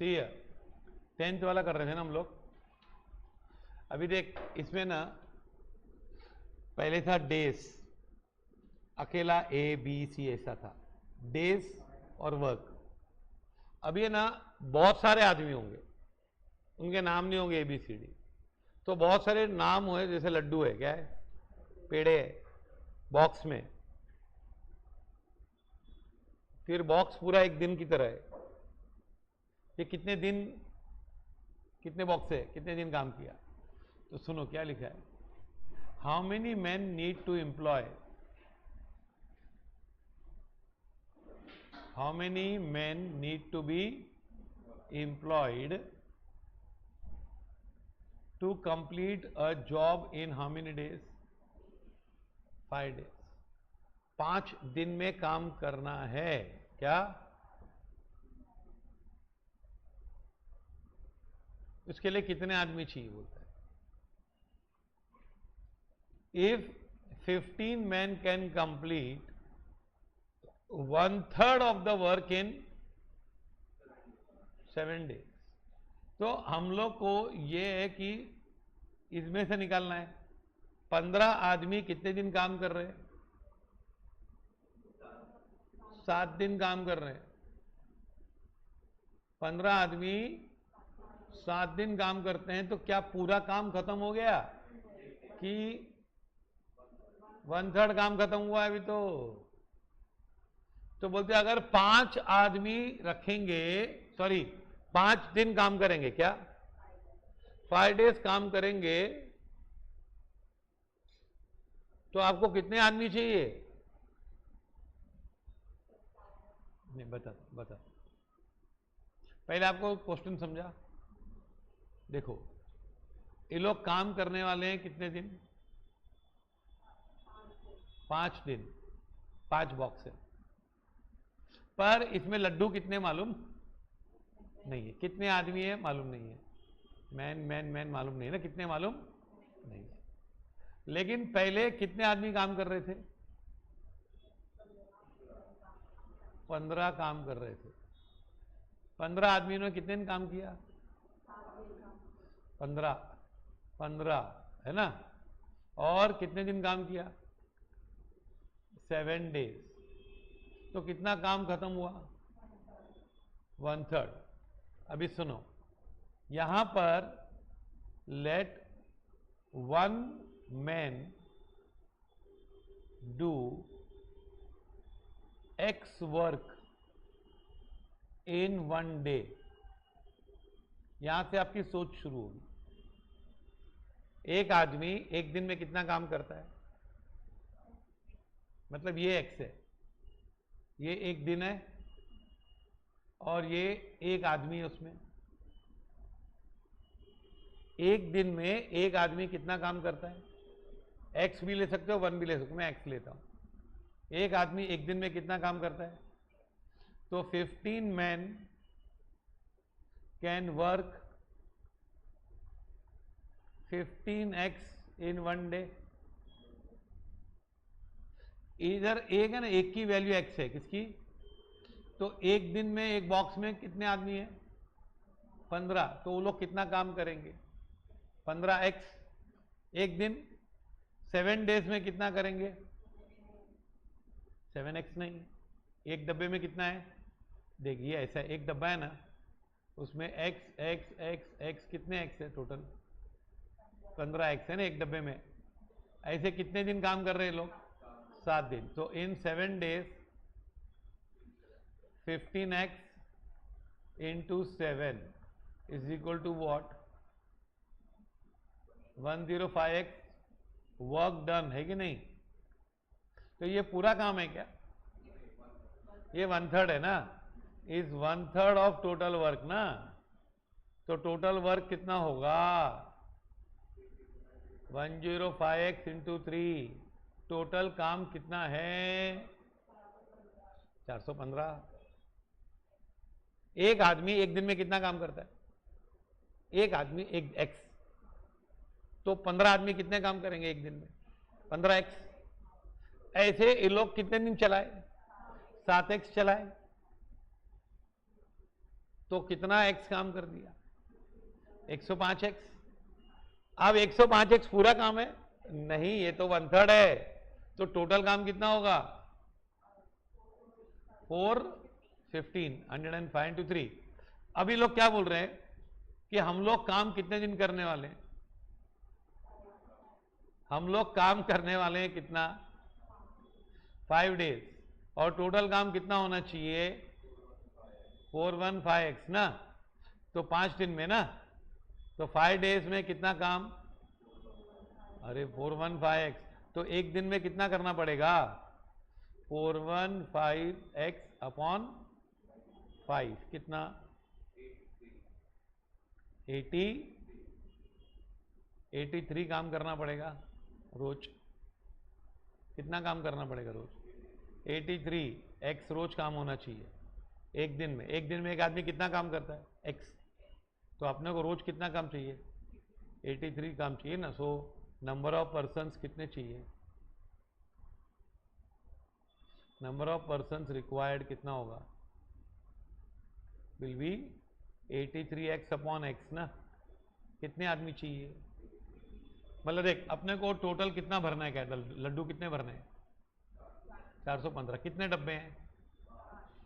सी 10th वाला कर रहे थे ना हम लोग। अभी देख इसमें ना पहले था डेज, अकेला ए बी सी ऐसा था, डेज और वर्क। अभी है ना बहुत सारे आदमी होंगे, उनके नाम नहीं होंगे ए बी सी डी, तो बहुत सारे नाम हुए, जैसे लड्डू है, क्या है, पेड़े है बॉक्स में, फिर बॉक्स पूरा एक दिन की तरह है। ये कितने दिन, कितने बॉक्स है, कितने दिन काम किया। तो सुनो क्या लिखा है, how many man need to employ, how many man need to be employed to complete a job in how many days, 5 days. 5 दिन में काम करना है क्या। उसके लिए कितने आदमी चाहिए बोलता है। If 15 man can complete 1/3 of the work in 7 days, तो हम लोग को ये है कि इसमें से निकालना है 15 आदमी कितने दिन काम कर रहे हैं, 7 दिन काम कर रहे हैं। 15 आदमी 7 दिन काम करते हैं, तो क्या पूरा काम खत्म हो गया कि 1/3 काम खत्म हुआ है अभी। तो बोलते अगर 5 आदमी रखेंगे, सॉरी 5 दिन काम करेंगे, क्या 5 डेज काम करेंगे, तो आपको कितने आदमी चाहिए। नहीं बता पहले आपको क्वेश्चन समझा। देखो ये लोग काम करने वाले हैं कितने दिन, 5 दिन, 5 बॉक्स है, पर इसमें लड्डू कितने मालूम नहीं है, कितने आदमी है मालूम नहीं है, मैन मैन मैन मालूम नहीं है ना, कितने मालूम नहीं है। लेकिन पहले कितने आदमी काम कर रहे थे, 15 काम कर रहे थे। 15 आदमी ने कितने दिन काम किया, 15 है ना, और कितने दिन काम किया, 7 डेज, तो कितना काम खत्म हुआ, 1/3। अभी सुनो, यहां पर let 1 man do X work in 1 day. यहां से आपकी सोच शुरू होगी। एक आदमी एक दिन में कितना काम करता है, मतलब ये X है, ये एक दिन है, और ये एक आदमी है उसमें। एक दिन में एक आदमी कितना काम करता है, X भी ले सकते हो 1 भी ले सकते हो, मैं X लेता हूं। एक आदमी एक दिन में कितना काम करता है, तो 15 man can work 15x in 1 day. इधर एक है ना, एक की वैल्यू x है, किसकी, तो एक दिन में एक बॉक्स में कितने आदमी है, 15, तो वो लोग कितना काम करेंगे, 15x एक दिन। 7 डेज में कितना करेंगे, 7x नहीं, एक डब्बे में कितना है, देखिए ऐसा एक डब्बा है ना, उसमें x x x x कितने x है टोटल, 15x है ना एक डब्बे में। ऐसे कितने दिन काम कर रहे हैं लोग, 7 दिन। तो इन 7 days 15x into 7 is equal to what, 105x work done है कि नहीं। तो ये पूरा काम है क्या, ये 1/3 है ना, इज 1/3 ऑफ टोटल वर्क ना। तो टोटल वर्क कितना होगा, 105x इंटू 3, टोटल काम कितना है, 415। एक आदमी एक दिन में कितना काम करता है, एक आदमी एक x, तो 15 आदमी कितने काम करेंगे एक दिन में, 15x। ऐसे ये लोग कितने दिन चलाए, 7x चलाए। तो कितना एक्स काम कर दिया? 105x। अब 105x पूरा काम है? नहीं, ये तो 1/3 है। तो टोटल काम कितना होगा? 415, 105 into 3। अभी लोग क्या बोल रहे हैं कि हम लोग काम कितने दिन करने वाले हैं? हम लोग काम करने वाले हैं कितना? 5 days। और टोटल काम कितना होना चाहिए? 415x ना। तो 5 दिन में ना, तो 5 days में कितना काम? अरे 415x, तो एक दिन में कितना करना पड़ेगा? 415x अपॉन 5 कितना? 83 काम करना पड़ेगा रोज। कितना काम करना पड़ेगा रोज? 83x रोज काम होना चाहिए एक दिन में। एक दिन में एक आदमी कितना काम करता है? x। तो अपने को रोज कितना काम चाहिए? 83 काम चाहिए ना। सो नंबर ऑफ पर्सन्स कितने चाहिए? नंबर ऑफ पर्सन्स रिक्वायर्ड कितना होगा? Will be 83x upon x ना। कितने आदमी चाहिए? मतलब देख, अपने को टोटल कितना भरना है? क्या लड्डू कितने भरने हैं? 415। कितने डब्बे हैं?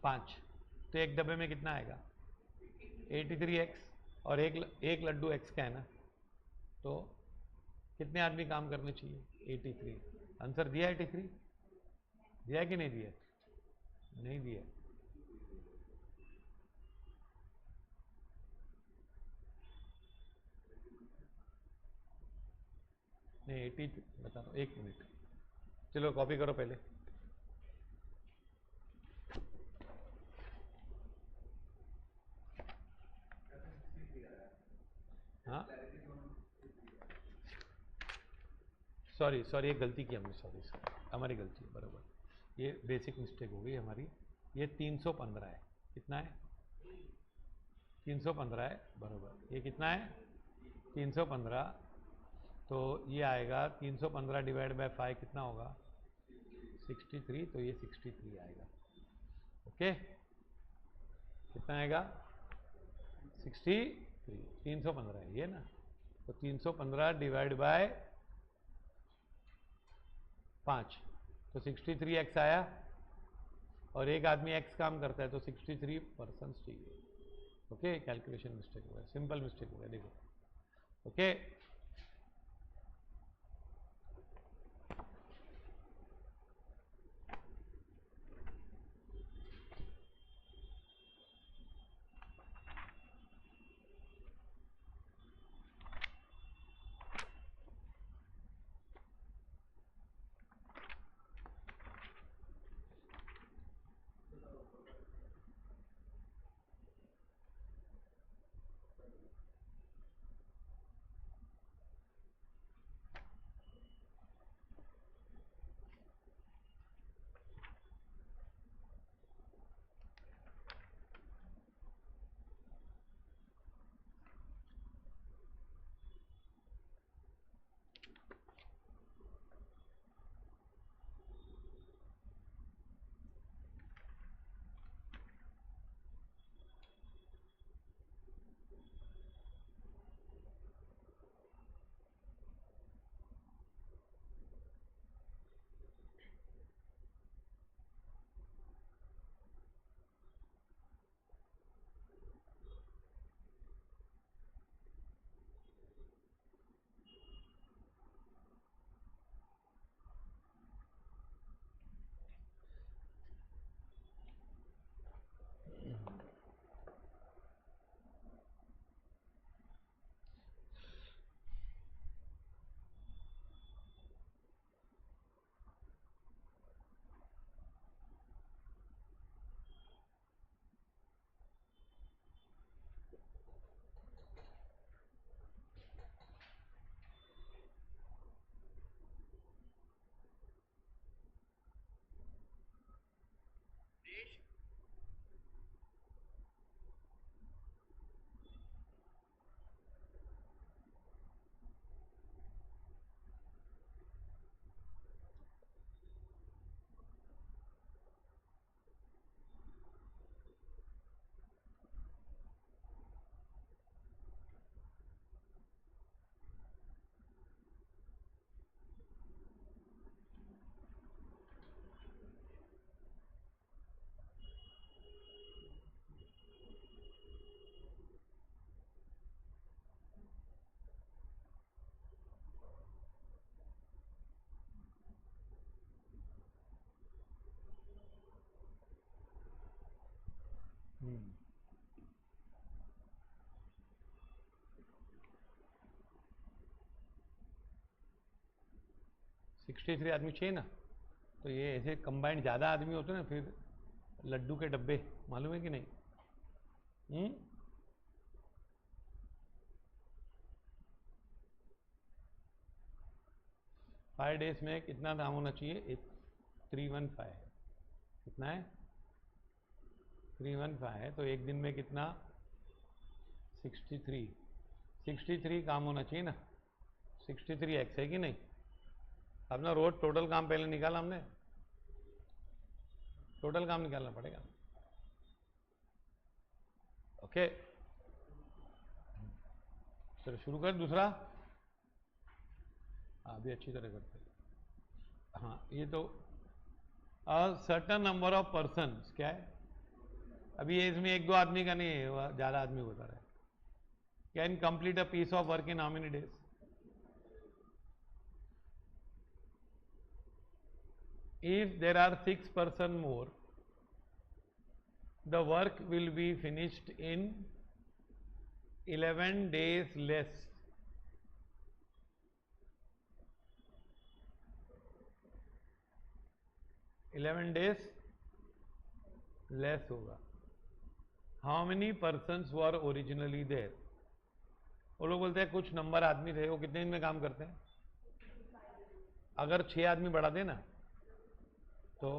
5। तो एक डब्बे में कितना आएगा? 83x। और एक लड्डू x का है ना। तो कितने आदमी काम करने चाहिए? 83। आंसर दिया 83? दिया कि नहीं दिया? नहीं दिया। नहीं 80 बता रहा हूँ, 1 मिनट। चलो कॉपी करो पहले। हाँ सॉरी सॉरी, एक गलती की हमने। सॉरी हमारी गलती है, बराबर। ये बेसिक मिस्टेक हो गई हमारी। ये 315 है। कितना है? 315 है, बराबर। ये कितना है? 315। तो ये आएगा 315 डिवाइड बाय 5 कितना होगा? 63। तो ये 63 आएगा। ओके, कितना आएगा? 63। 315 है ये ना। तो 315 डिवाइड बाय 5, तो 63x आया। और एक आदमी x काम करता है, तो 63 पर्सन्स चाहिए। ओके, कैलकुलेशन मिस्टेक हो गया, सिंपल मिस्टेक हो गया, देखो। ओके, 63 आदमी चाहिए ना, तो ये ऐसे कंबाइंड ज़्यादा आदमी होते ना, फिर लड्डू के डब्बे, मालूम है कि नहीं? 5 डेज में कितना दाम होना चाहिए? 315 है। कितना है? 315 है, तो एक दिन में कितना? 63 काम होना चाहिए ना, 63x है कि नहीं? अपना रोज टोटल काम पहले निकाला हमने, टोटल काम निकालना पड़ेगा। ओके, चलो शुरू कर दूसरा। अभी अच्छी तरह करते हैं। हाँ, ये तो सर्टन नंबर ऑफ पर्सन क्या है? अभी ये इसमें एक दो आदमी का नहीं है, ज्यादा आदमी बता रहा है। Can complete a piece of work in how many days? If there are 6 person more, the work will be finished in 11 days less. Less होगा। How many persons were originally there? वो लोग बोलते हैं कुछ नंबर आदमी थे, वो कितने दिन में काम करते हैं? अगर 6 आदमी बढ़ा देना तो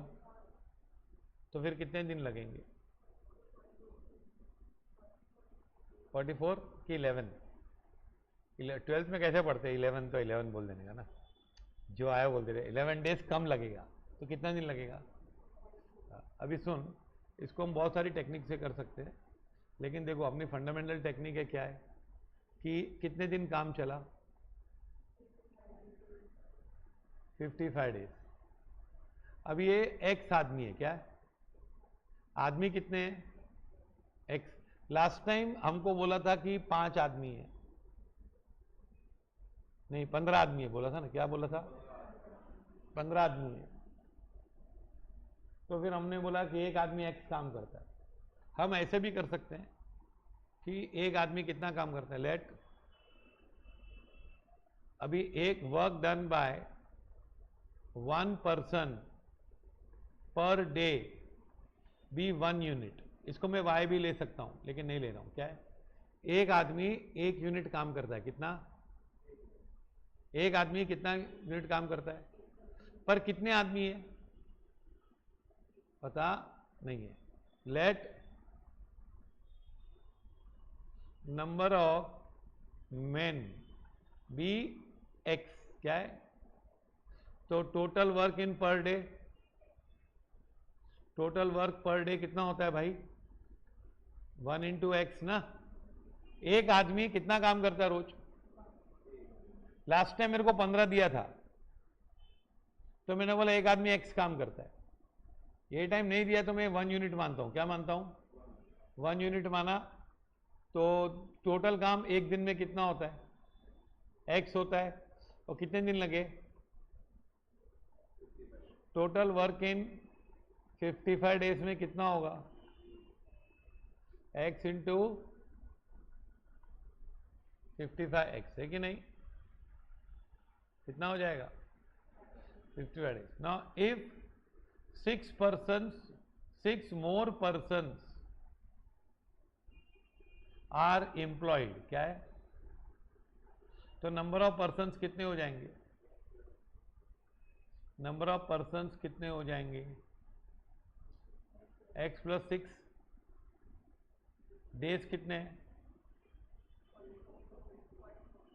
फिर कितने दिन लगेंगे? 44 कि 11? 12th में कैसे पढ़ते हैं? 11 तो 11 बोल देने का ना, जो आया बोलते रहे। 11 डेज कम लगेगा, तो कितना दिन लगेगा? अभी सुन, इसको हम बहुत सारी टेक्निक से कर सकते हैं, लेकिन देखो अपनी फंडामेंटल टेक्निक है क्या है कि कितने दिन काम चला? 55 डेज। अब ये एक्स आदमी है, क्या है? आदमी कितने हैं? एक्स। लास्ट टाइम हमको बोला था कि 5 आदमी है, नहीं 15 आदमी है बोला था ना, क्या बोला था? 15 आदमी है। तो फिर हमने बोला कि एक आदमी एक्स काम करता है। हम ऐसे भी कर सकते हैं कि एक आदमी कितना काम करता है, लेट अभी एक work done by 1 person per day be 1 unit. इसको मैं वाई भी ले सकता हूं, लेकिन नहीं ले रहा हूं। क्या है? एक आदमी 1 यूनिट काम करता है। कितना? एक आदमी कितना यूनिट काम करता है? पर कितने आदमी है पता नहीं है। Let number of men be X. क्या है? तो total work in per day, total work per day कितना होता है भाई? 1 इंटू एक्स ना। एक आदमी कितना काम करता है रोज? लास्ट टाइम मेरे को 15 दिया था, तो मैंने बोला एक आदमी एक्स काम करता है। ये टाइम नहीं दिया तो मैं 1 यूनिट मानता हूं। क्या मानता हूं? 1 यूनिट माना। तो टोटल काम एक दिन में कितना होता है? एक्स होता है। और कितने दिन लगे? टोटल वर्क इन 55 डेज में कितना होगा? एक्स इंटू 55 एक्स, है कि नहीं? कितना हो जाएगा? 55 days. Now if 6 more persons are employed, क्या है? तो नंबर ऑफ पर्सन्स कितने हो जाएंगे? नंबर ऑफ पर्सन्स कितने हो जाएंगे? x plus 6। डेज कितने हैं?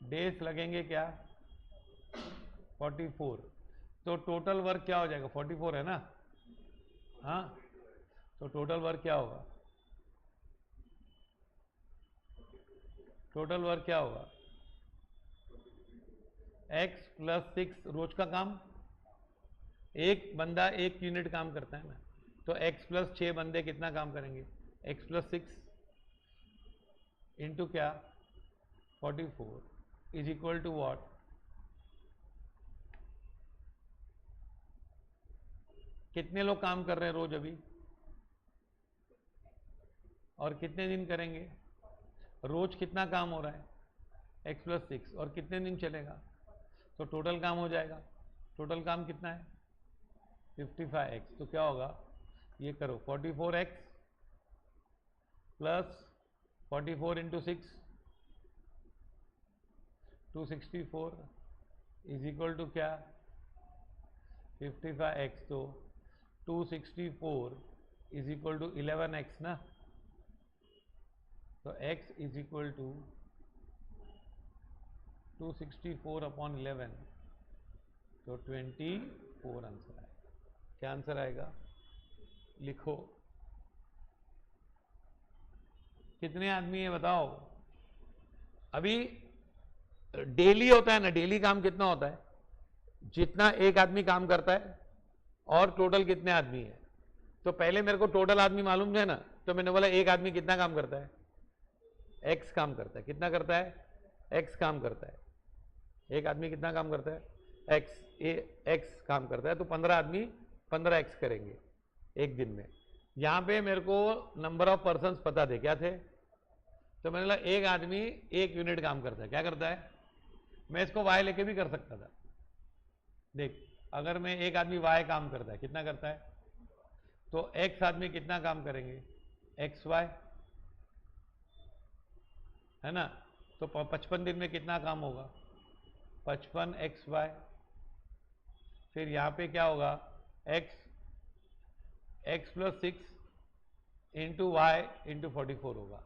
डेज लगेंगे क्या? 44। तो टोटल वर्क क्या हो जाएगा? 44 है ना? हाँ, तो टोटल वर्क क्या होगा? टोटल वर्क क्या होगा? x प्लस 6 रोज का काम। एक बंदा 1 यूनिट काम करता है ना, तो x प्लस 6 बंदे कितना काम करेंगे? x प्लस 6 इंटू क्या? 44 इज इक्वल टू वॉट? कितने लोग काम कर रहे हैं रोज अभी? और कितने दिन करेंगे? रोज कितना काम हो रहा है? x + 6 और कितने दिन चलेगा? तो टोटल काम हो जाएगा। टोटल काम कितना है? 55x। तो क्या होगा? ये करो 44x plus 44 × 6 264 is equal to क्या? 55x। तो 264 इज इक्वल टू 11x ना। तो x इज इक्वल टू 264/11, तो 24 आंसर आएगा। क्या आंसर आएगा? लिखो। कितने आदमी है बताओ? अभी डेली होता है ना, डेली काम कितना होता है? जितना एक आदमी काम करता है और टोटल कितने आदमी है। तो पहले मेरे को टोटल आदमी मालूम है ना, तो मैंने बोला एक आदमी कितना काम करता है? x काम करता है। कितना करता है? x काम करता है। एक आदमी कितना काम करता है? x काम करता है। तो 15 आदमी 15x करेंगे एक दिन में। यहां पे मेरे को नंबर ऑफ पर्सन्स पता थे, क्या थे? तो मैंने बोला एक आदमी 1 यूनिट काम करता है। क्या करता है? मैं इसको y लेके भी कर सकता था। देख, अगर मैं एक आदमी y काम करता है, कितना करता है? तो x आदमी कितना काम करेंगे? xy, है ना। तो 55 दिन में कितना काम होगा? 55xy। फिर यहां पे क्या होगा? x + 6 × y × 44 होगा।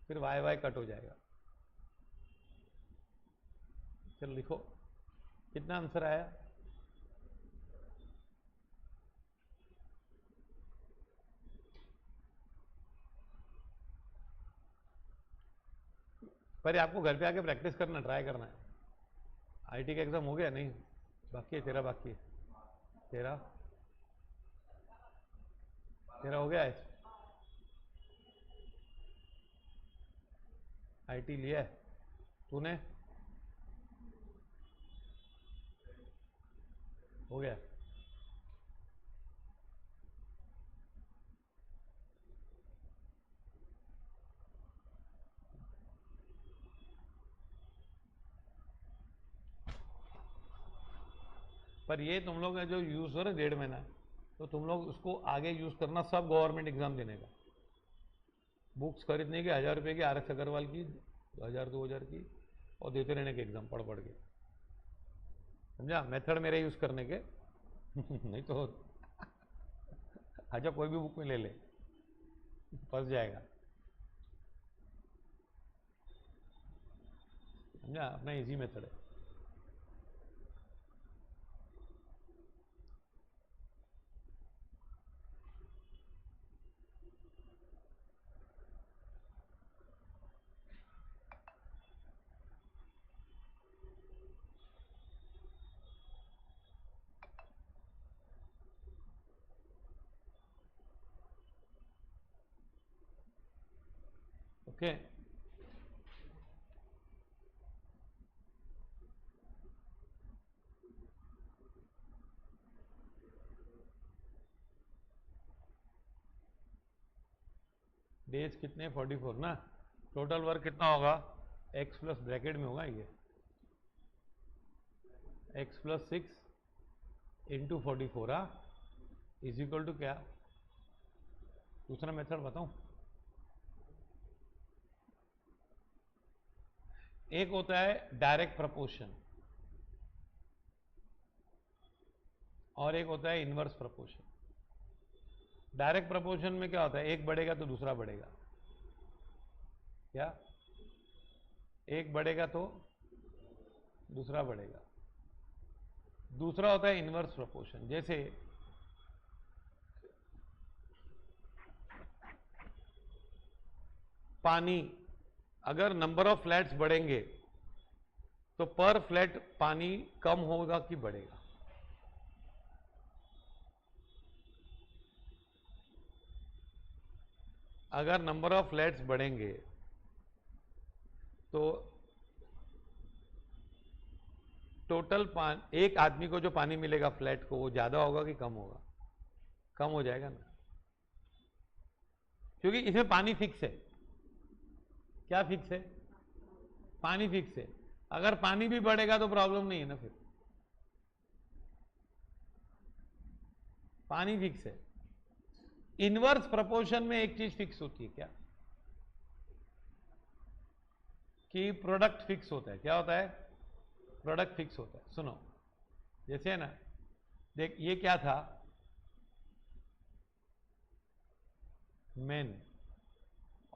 फिर y कट हो जाएगा। चलो लिखो कितना आंसर आया। पर आपको घर पे आके प्रैक्टिस करना, ट्राई करना है। आईटी का एग्जाम हो गया? नहीं, बाकी है। तेरा बाकी है। तेरा हो गया है? आईटी लिया है तूने? हो गया? पर ये तुम लोग जो यूज हो रहा है 1.5 महीना, तो तुम लोग उसको आगे यूज करना सब गवर्नमेंट एग्जाम देने का। बुक्स खरीदने के 1000 रुपये की, RX अग्रवाल की 1000-2000 की, और देते रहने के एग्जाम पढ़ के। समझा? मेथड मेरे यूज करने के। नहीं तो अच्छा कोई भी बुक में ले ले, फंस जाएगा। समझा? अपना इजी मेथड है। ओके, डेज कितने? 44 ना। टोटल वर्क कितना होगा? x प्लस ब्रैकेट में होगा ये, x + 6 × 44 इज इक्वल टू क्या? दूसरा मेथड बताऊं? एक होता है डायरेक्ट प्रपोर्शन और एक होता है इनवर्स प्रपोर्शन। डायरेक्ट प्रपोर्शन में क्या होता है? एक बढ़ेगा तो दूसरा बढ़ेगा। क्या? एक बढ़ेगा तो दूसरा बढ़ेगा। दूसरा होता है इनवर्स प्रपोर्शन। जैसे पानी, अगर नंबर ऑफ फ्लैट्स बढ़ेंगे तो पर फ्लैट पानी कम होगा कि बढ़ेगा? अगर नंबर ऑफ फ्लैट्स बढ़ेंगे तो टोटल एक आदमी को जो पानी मिलेगा फ्लैट को, वो ज्यादा होगा कि कम होगा? कम हो जाएगा ना। क्योंकि इसमें पानी फिक्स है। क्या फिक्स है? पानी फिक्स है। अगर पानी भी बढ़ेगा तो प्रॉब्लम नहीं है ना, फिर पानी फिक्स है। इनवर्स प्रोपोर्शन में एक चीज फिक्स होती है, क्या? कि प्रोडक्ट फिक्स होता है। क्या होता है? प्रोडक्ट फिक्स होता है। सुनो, जैसे है ना, देख ये क्या था, मेन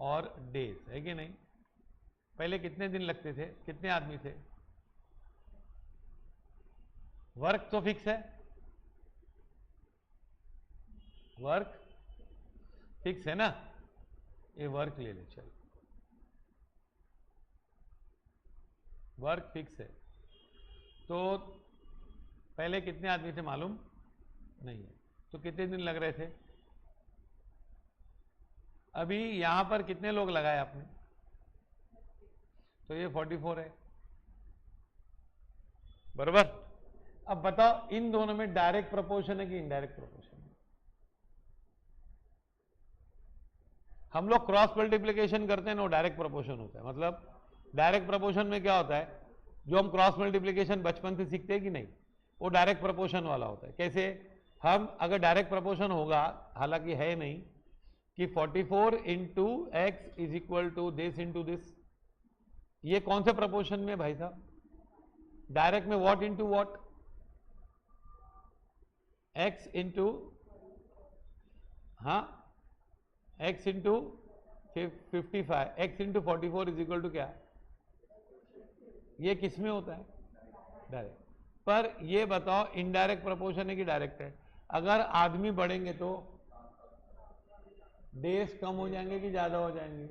और डेज, है कि नहीं? पहले कितने दिन लगते थे, कितने आदमी थे? वर्क तो फिक्स है, वर्क फिक्स है ना, ये वर्क ले ले, चल वर्क फिक्स है। तो पहले कितने आदमी थे मालूम नहीं है, तो कितने दिन लग रहे थे? अभी यहां पर कितने लोग लगाए आपने? तो ये 44 है, बराबर। अब बताओ इन दोनों में डायरेक्ट प्रोपोर्शन है कि इनडायरेक्ट प्रोपोर्शन है? हम लोग क्रॉस मल्टीप्लिकेशन करते हैं ना, वो डायरेक्ट प्रोपोर्शन होता है। मतलब डायरेक्ट प्रोपोर्शन में क्या होता है, जो हम क्रॉस मल्टीप्लिकेशन बचपन से सीखते हैं कि नहीं, वो डायरेक्ट प्रोपोर्शन वाला होता है। कैसे? हम अगर डायरेक्ट प्रोपोर्शन होगा, हालांकि है नहीं, कि 44 into x is equal to this into this, ये कौन से प्रोपोर्शन में भाई साहब? डायरेक्ट में what into what? X into, हाँ, x into 55, x into 44 is equal to क्या? ये किस में होता है? डायरेक्ट। पर ये बताओ इनडायरेक्ट प्रोपोर्शन है कि डायरेक्ट है? अगर आदमी बढ़ेंगे तो डेज कम हो जाएंगे कि ज्यादा हो जाएंगे?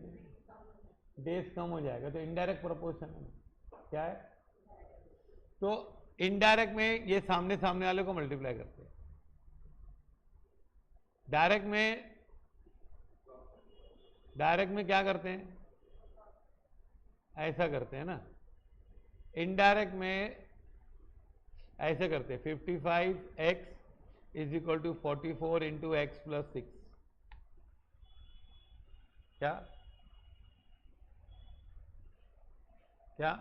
डेज कम हो जाएगा, तो इनडायरेक्ट प्रोपोर्शन है। क्या है? तो इनडायरेक्ट में ये सामने सामने वाले को मल्टीप्लाई करते हैं, डायरेक्ट में क्या करते हैं? ऐसा करते हैं ना। इनडायरेक्ट में ऐसे करते हैं, 55x is equal to 44 into X plus 6। क्या क्या?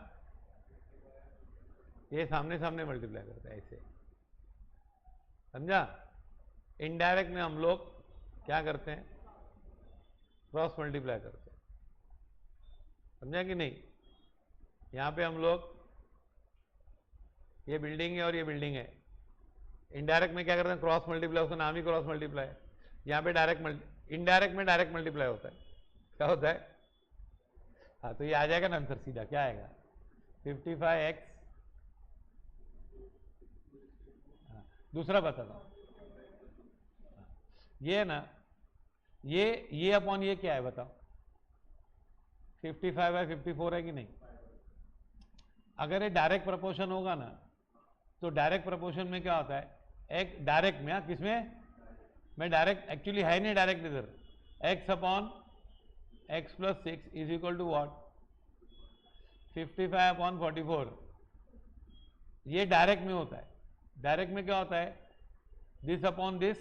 ये सामने सामने मल्टीप्लाई करते हैं ऐसे, समझा? इनडायरेक्ट में हम लोग क्या करते हैं? क्रॉस मल्टीप्लाई करते हैं, समझा कि नहीं? यहां पे हम लोग, ये बिल्डिंग है और ये बिल्डिंग है, इनडायरेक्ट में क्या करते हैं? क्रॉस मल्टीप्लाई, उसका नाम ही क्रॉस मल्टीप्लाई। यहां पे इनडायरेक्ट में डायरेक्ट मल्टीप्लाई होता है। क्या होता है? हाँ, तो ये आ जाएगा ना आंसर सीधा। क्या आएगा? 55x। दूसरा बता दो, ये है ना, ये अपॉन ये क्या है बताओ? 55/54 है कि नहीं? अगर ये डायरेक्ट प्रोपोर्शन होगा ना, तो डायरेक्ट प्रोपोर्शन में क्या होता है? एक डायरेक्ट में, किसमें? मैं डायरेक्ट एक्चुअली है नहीं डायरेक्ट इधर, x upon x plus 6 is equal to what? 55/44। ये डायरेक्ट में होता है। डायरेक्ट में क्या होता है? दिस अपॉन दिस,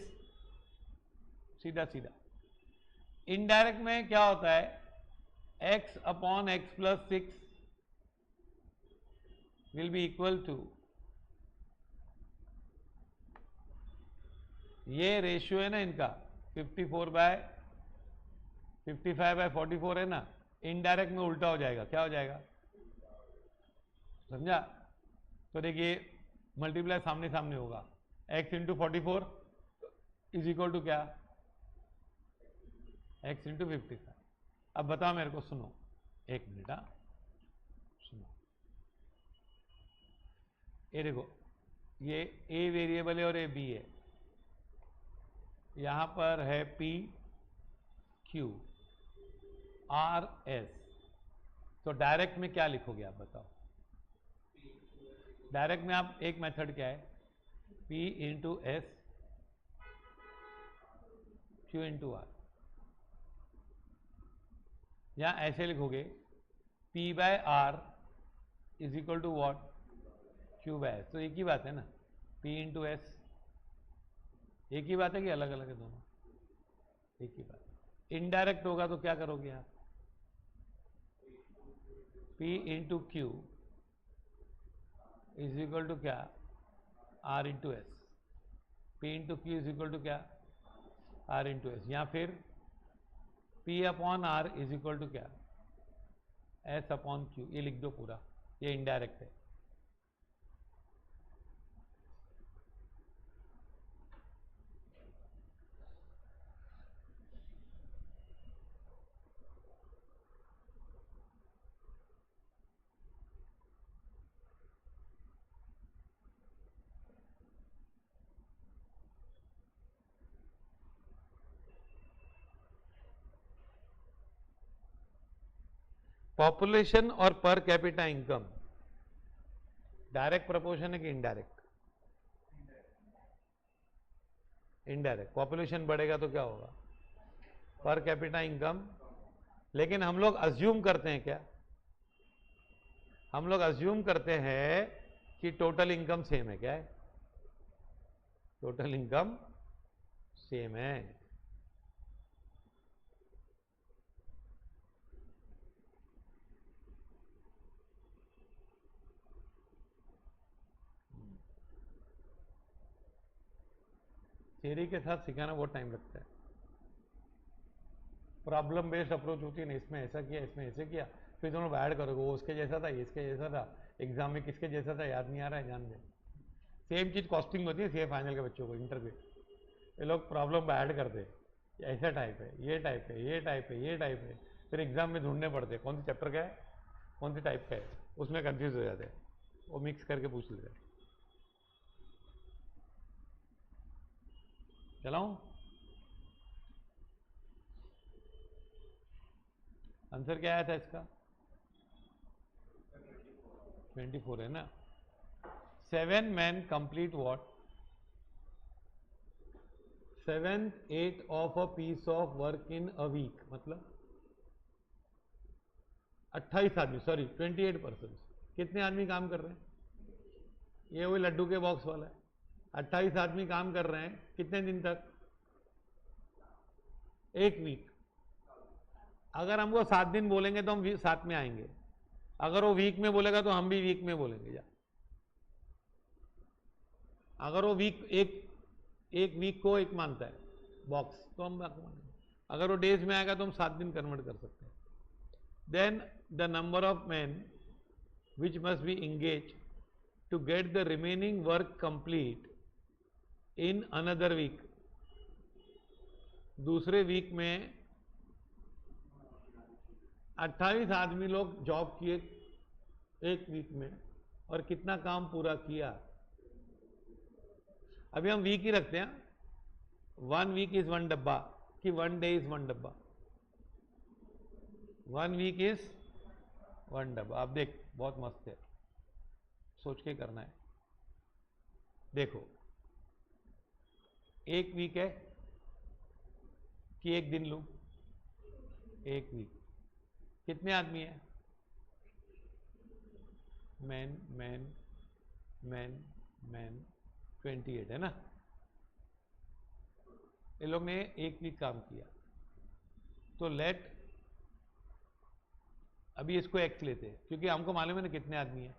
सीधा सीधा। इनडायरेक्ट में क्या होता है? x upon x plus 6 will be equal to, ये रेशियो है ना इनका, 55/44 है ना। इनडायरेक्ट में उल्टा हो जाएगा। क्या हो जाएगा? समझा? तो देखिए मल्टीप्लाई सामने सामने होगा, x into 44 is equal to क्या? x into 55। अब बताओ मेरे को, सुनो एक मिनट, सुनो, ये देखो, ये a वेरिएबल है और ये b है, यहां पर है p q r s। तो डायरेक्ट में क्या लिखोगे आप बताओ? डायरेक्ट में आप एक मेथड क्या है? p into S q into R, या ऐसे लिखोगे p by R is equal to what? q by S. तो एक ही बात है ना, p इंटू एस, एक ही बात है कि अलग अलग है दोनों? एक ही बात है। इनडायरेक्ट होगा तो क्या करोगे आप? P into Q is equal to क्या? R into S. P into Q is equal to क्या? R into S. या फिर P upon R is equal to क्या? S upon Q. ये लिख दो पूरा, ये इनडायरेक्ट है। पॉपुलेशन और per capita income direct proportion है कि इनडायरेक्ट? इनडायरेक्ट। पॉपुलेशन बढ़ेगा तो क्या होगा? Per capita income. लेकिन हम लोग अज्यूम करते हैं क्या? हम लोग अज्यूम करते हैं कि टोटल इनकम सेम है। क्या है? टोटल इनकम सेम है। थियरी के साथ सिखाना बहुत टाइम लगता है। प्रॉब्लम बेस्ड अप्रोच होती है ना, इसमें ऐसा किया, इसमें ऐसे किया, फिर दोनों ऐड करोगे, वो उसके जैसा था, ये इसके जैसा था, एग्जाम में किसके जैसा था याद नहीं आ रहा है, जान दे। सेम चीज कॉस्टिंग होती है, सीए फाइनल के बच्चों को, इंटर पे ये लोग प्रॉब्लम ऐड करते हैं, ऐसा टाइप है, ये टाइप है, ये टाइप है, ये टाइप है, फिर एग्जाम में ढूंढने पड़ते हैं कौन सी चैप्टर का है, कौन सी टाइप का है, उसमें कंफ्यूज हो जाते हैं, वो मिक्स करके पूछ लेते हैं। चलाऊं? आंसर क्या आया था इसका? 24 है ना। 7 men complete what? 7/8 of a piece of work in a week, मतलब 28 आदमी, सॉरी 28%। कितने आदमी काम कर रहे हैं? ये वही लड्डू के बॉक्स वाला है। 28 आदमी काम कर रहे हैं कितने दिन तक? एक वीक। अगर हमको 7 दिन बोलेंगे तो हम 7 में आएंगे, अगर वो वीक में बोलेगा तो हम भी वीक में बोलेंगे। जा, अगर वो वीक एक वीक को एक मानता है बॉक्स तो हम मानेंगे, अगर वो डेज में आएगा तो हम 7 दिन कन्वर्ट कर सकते हैं। Then the number of man which must be engage to get the remaining work complete in another week. दूसरे वीक में 28 आदमी लोग जॉब किए एक वीक में, और कितना काम पूरा किया? अभी हम वीक ही रखते हैं, 1 वीक इज 1 डब्बा, कि 1 डे इज 1 डब्बा, 1 वीक इज 1 डब्बा। आप देख, बहुत मस्त है, सोच के करना है। देखो, एक वीक है कि एक दिन लू? एक वीक। कितने आदमी है? मैन मैन मैन मैन 28 है ना। ये लोग ने एक वीक काम किया, तो लेट, अभी इसको एक्स लेते हैं क्योंकि हमको मालूम है ना कितने आदमी है।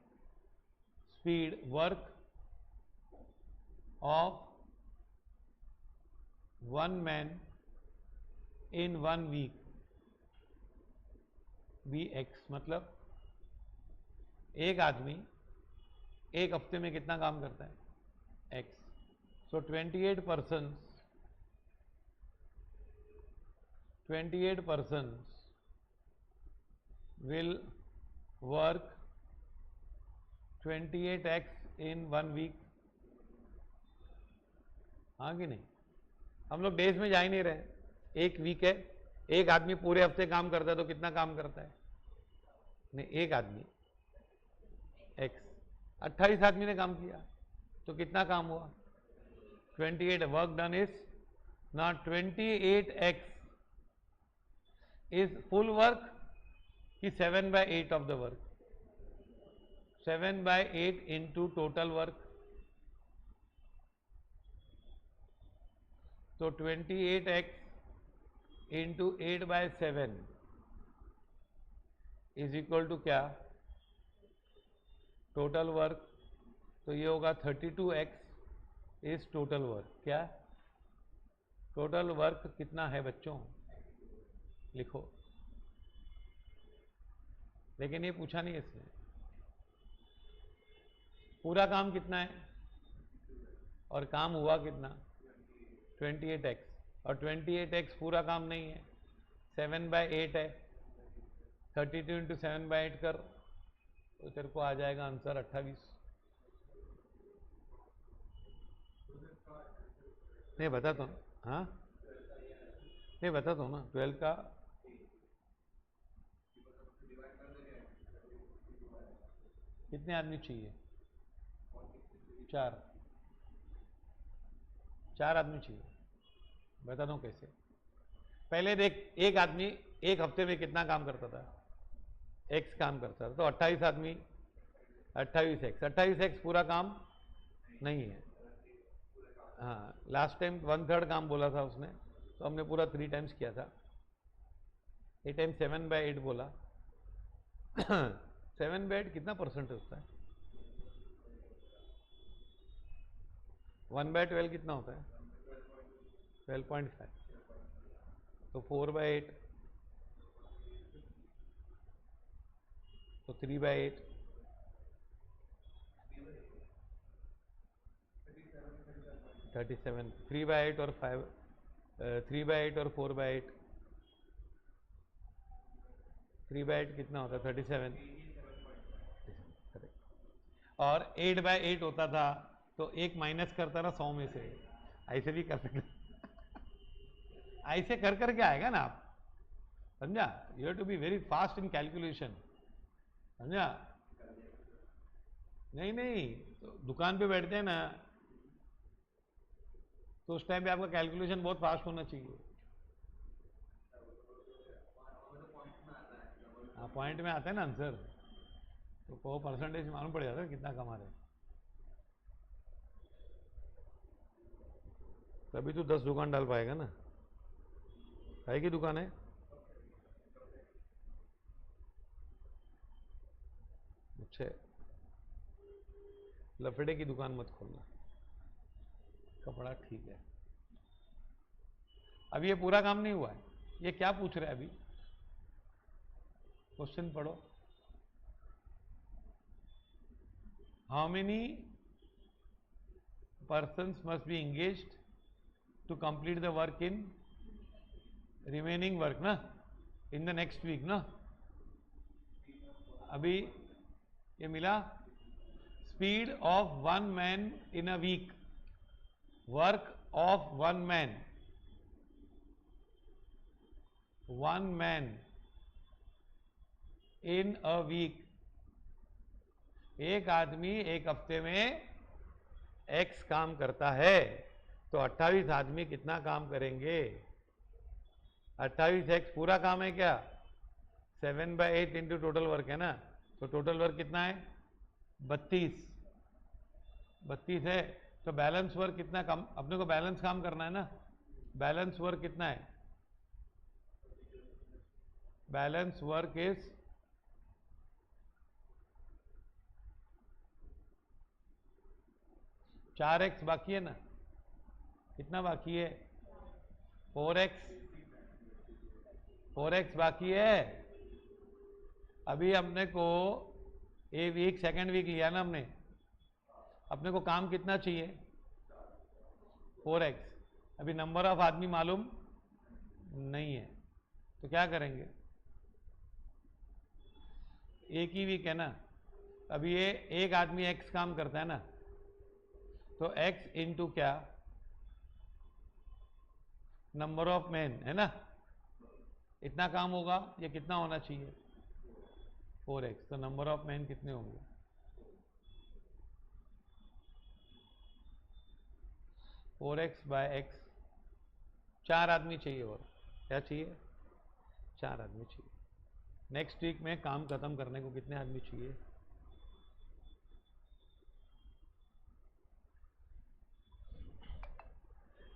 Speed work of 1 man in 1 week be X, मतलब एक आदमी एक हफ्ते में कितना काम करता है? X. So 28 persons will work 28x in 1 week। हाँ कि नहीं? हम लोग डेज में जा ही नहीं रहे, एक वीक है, एक आदमी पूरे हफ्ते काम करता है तो कितना काम करता है? नहीं, एक आदमी एक्स, 28 आदमी ने काम किया तो कितना काम हुआ? 28। वर्क डन इज ना 28x इज फुल वर्क कि 7/8 of the work? 7/8 into total work, तो 28x into 8/7 is equal to क्या? Total work. तो ये होगा 32x इज टोटल वर्क। क्या टोटल वर्क कितना है बच्चों? लिखो। लेकिन ये पूछा नहीं इसने। पूरा काम कितना है और काम हुआ कितना? 28x। और 28x पूरा काम नहीं है, 7/8 है। 32 इंटू 7/8 कर, तो तेरे को आ जाएगा आंसर 28। नहीं बता तो, हाँ नहीं बता तो ना 12 का। कितने आदमी चाहिए? 4। 4 आदमी चाहिए। बता दूं कैसे? पहले देख, एक आदमी एक हफ्ते में कितना काम करता था? x काम करता था, तो 28 आदमी 28x। 28x पूरा काम नहीं है। हाँ, लास्ट टाइम 1/3 काम बोला था उसने, तो हमने पूरा 3 टाइम्स किया था। ये टाइम 7/8 बोला। 7/8 कितना परसेंट होता है? 1/12 कितना होता है? 12.5। तो 4/8, तो 3/8। 37। 3/8 और 5, 3/8 और 4/8, 3/8 कितना होता है? 37। और 8/8 होता था, तो एक माइनस करता ना 100 में से। ऐसे भी कर सकते, ऐसे कर करके आएगा ना आप, समझा? You have to be very fast in calculation, समझा? नहीं नहीं, तो दुकान पे बैठते हैं ना, तो उस टाइम पे आपका कैलकुलेशन बहुत फास्ट होना चाहिए। हाँ, पॉइंट में आता है ना आंसर, तो वो परसेंटेज मालूम पड़ जाता है कितना कमा रहे हैं। तभी तो 10 दुकान डाल पाएगा ना। है की दुकान है? अच्छा, लफड़े की दुकान मत खोलना, कपड़ा ठीक है। अब ये पूरा काम नहीं हुआ है, ये क्या पूछ रहे हैं अभी? क्वेश्चन पढ़ो। How many persons must be engaged to complete the work in remaining work ना, in the next week ना। अभी ये मिला, speed of 1 man in a week, work of 1 man, 1 man in a week। एक आदमी एक हफ्ते में x काम करता है, तो 28 आदमी कितना काम करेंगे? 28x पूरा काम है क्या? 7/8 इंटू टोटल वर्क है ना, तो टोटल वर्क कितना है? 32। 32 है, तो बैलेंस वर्क कितना काम अपने को? बैलेंस काम करना है ना। बैलेंस वर्क कितना है? बैलेंस वर्क इज 4x बाकी है ना। कितना बाकी है? 4x। 4x बाकी है। अभी अपने को ए वीक, सेकेंड वीक लिया ना हमने, अपने को काम कितना चाहिए? 4x। अभी नंबर ऑफ आदमी मालूम नहीं है, तो क्या करेंगे? एक ही वीक है ना, अभी ये एक आदमी x काम करता है ना, तो x इंटू क्या? नंबर ऑफ मैन है ना, इतना काम होगा। ये कितना होना चाहिए? 4x। तो नंबर ऑफ मैन कितने होंगे? 4x bye x। 4 आदमी चाहिए, और क्या चाहिए? 4 आदमी चाहिए। नेक्स्ट वीक में काम खत्म करने को कितने आदमी चाहिए?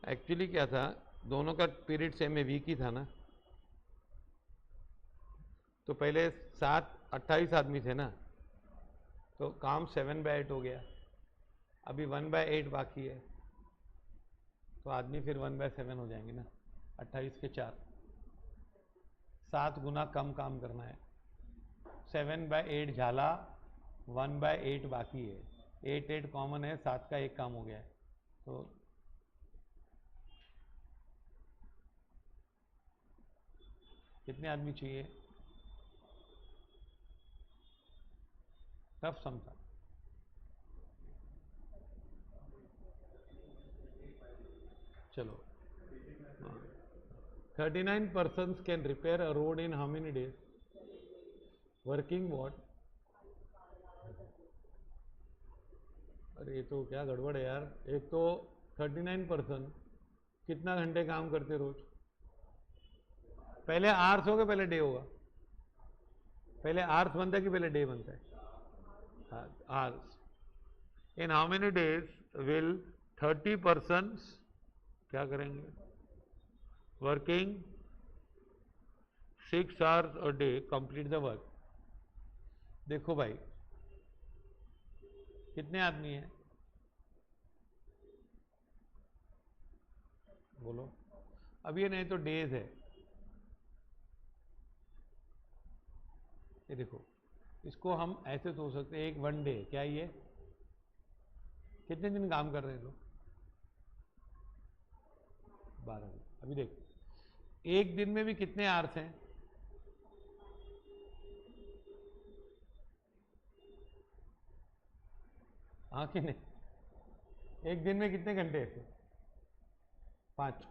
एक्चुअली क्या था, दोनों का पीरियड सेम है, वीक ही था ना, तो पहले 28 आदमी थे ना, तो काम 7/8 हो गया, अभी 1/8 बाकी है, तो आदमी फिर 1/7 हो जाएंगे ना, 28 के 4, 7 गुना कम काम करना है। 7/8 झाला, 1/8 बाकी है, 8 कॉमन है, 7 का 1 काम हो गया है, तो कितने आदमी चाहिए? टफ सम था। चलो, 39 persons can repair a road in how many days? Working what? अरे ये तो क्या गड़बड़ है यार। एक तो 39 पर्सन कितना घंटे काम करते रोज? पहले आवर्स होगा पहले डे होगा? पहले आवर्स बनता है कि पहले डे बनता है? Hours. In how many days will 30 persons क्या करेंगे? Working 6 hours a day complete the work. देखो भाई, कितने आदमी हैं? बोलो। अब ये नहीं तो डेज है, ये देखो, इसको हम ऐसे सोच सकते हैं, एक 1 डे, क्या ये कितने दिन काम कर रहे हैं लोग? 12 दिन। अभी देखो, एक दिन में भी कितने आवर्स हैं? हाँ कि नहीं? एक दिन में कितने घंटे हैं? 5।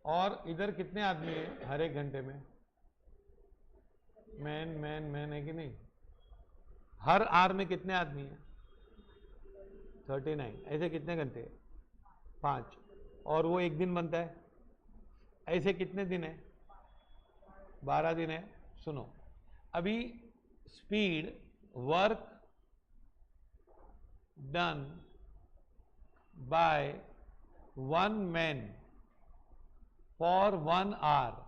और इधर कितने आदमी हैं हर एक घंटे में? मैन मैन मैन है कि नहीं? हर आवर में कितने आदमी हैं? 39। ऐसे कितने घंटे? 5। और वो एक दिन बनता है, ऐसे कितने दिन है? 12 दिन है। सुनो, अभी speed work done by 1 man for 1 hour,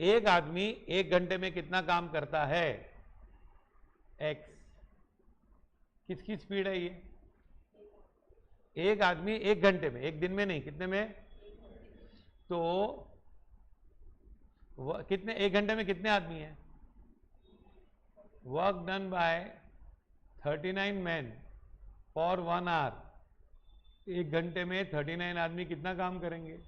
एक आदमी 1 घंटे में कितना काम करता है? x। किसकी स्पीड है ये? एक आदमी 1 घंटे में, एक दिन में नहीं, कितने में? तो कितने, 1 घंटे में कितने आदमी हैं? Work done by 39 man for 1 hour. 1 घंटे में 39 आदमी कितना काम करेंगे?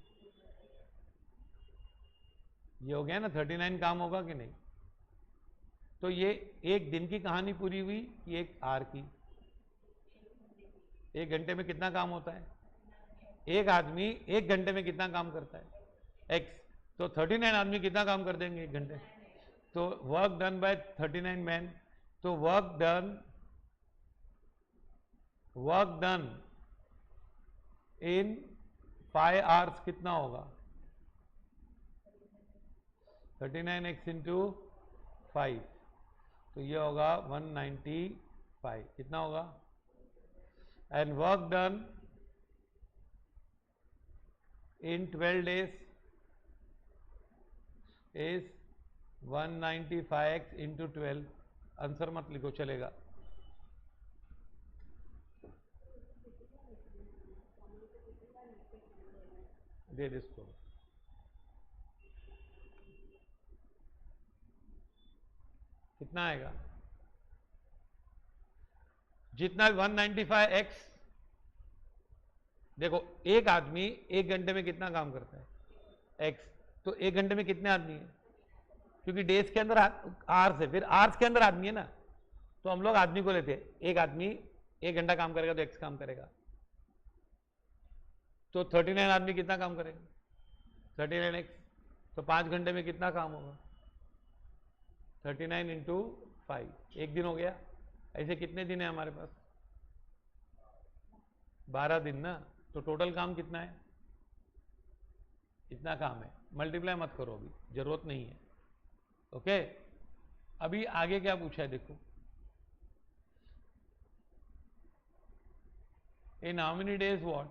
ये हो गया ना, 39 काम होगा कि नहीं? तो ये एक दिन की कहानी पूरी हुई कि 1 आवर की? 1 घंटे में कितना काम होता है? एक आदमी 1 घंटे में कितना काम करता है? x। तो 39 आदमी कितना काम कर देंगे 1 घंटे? तो वर्क डन बाय 39 मैन, तो वर्क डन इन 5 आवर्स कितना होगा? 39x इंटू 5, तो ये होगा 195। कितना होगा? And work done in 12 days is 195x into 12। Answer मत लिखो, चलेगा। दे दे इसको। कितना आएगा? जितना 195x, देखो एक आदमी 1 घंटे में कितना काम करता है? x। तो 1 घंटे में कितने आदमी हैं? क्योंकि डेज के अंदर आवर्स है, फिर आवर्स के अंदर आदमी है ना, तो हम लोग आदमी को लेते हैं। एक आदमी 1 घंटा काम करेगा तो x काम करेगा, तो 39 आदमी कितना काम करेगा? 39x। तो 5 घंटे में कितना काम होगा? 39 इंटू 5, एक दिन हो गया। ऐसे कितने दिन है हमारे पास? 12 दिन ना। तो टोटल काम कितना है? इतना काम है। मल्टीप्लाई मत करो, अभी जरूरत नहीं है। ओके, अभी आगे क्या पूछा है देखो। In how many days what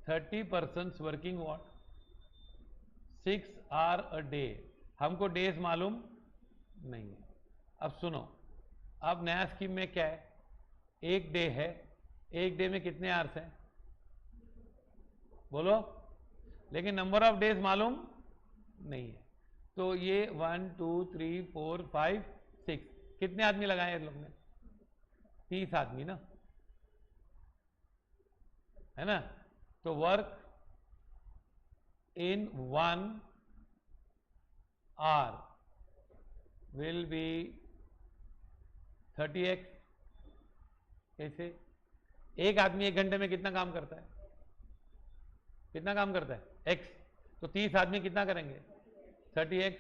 30 persons working what 6 are a day. हमको डेज मालूम नहीं है। अब सुनो, अब नया स्कीम में क्या है, एक डे है, एक डे में कितने आवर्स हैं बोलो, लेकिन नंबर ऑफ डेज मालूम नहीं है। तो ये 1 2 3 4 5 6 कितने आदमी लगाए लोग ने, 30 आदमी ना, है ना। तो work in 1 hour will be 30x। कैसे, एक आदमी एक घंटे में कितना काम करता है, कितना काम करता है x, तो 30 आदमी कितना करेंगे 30x।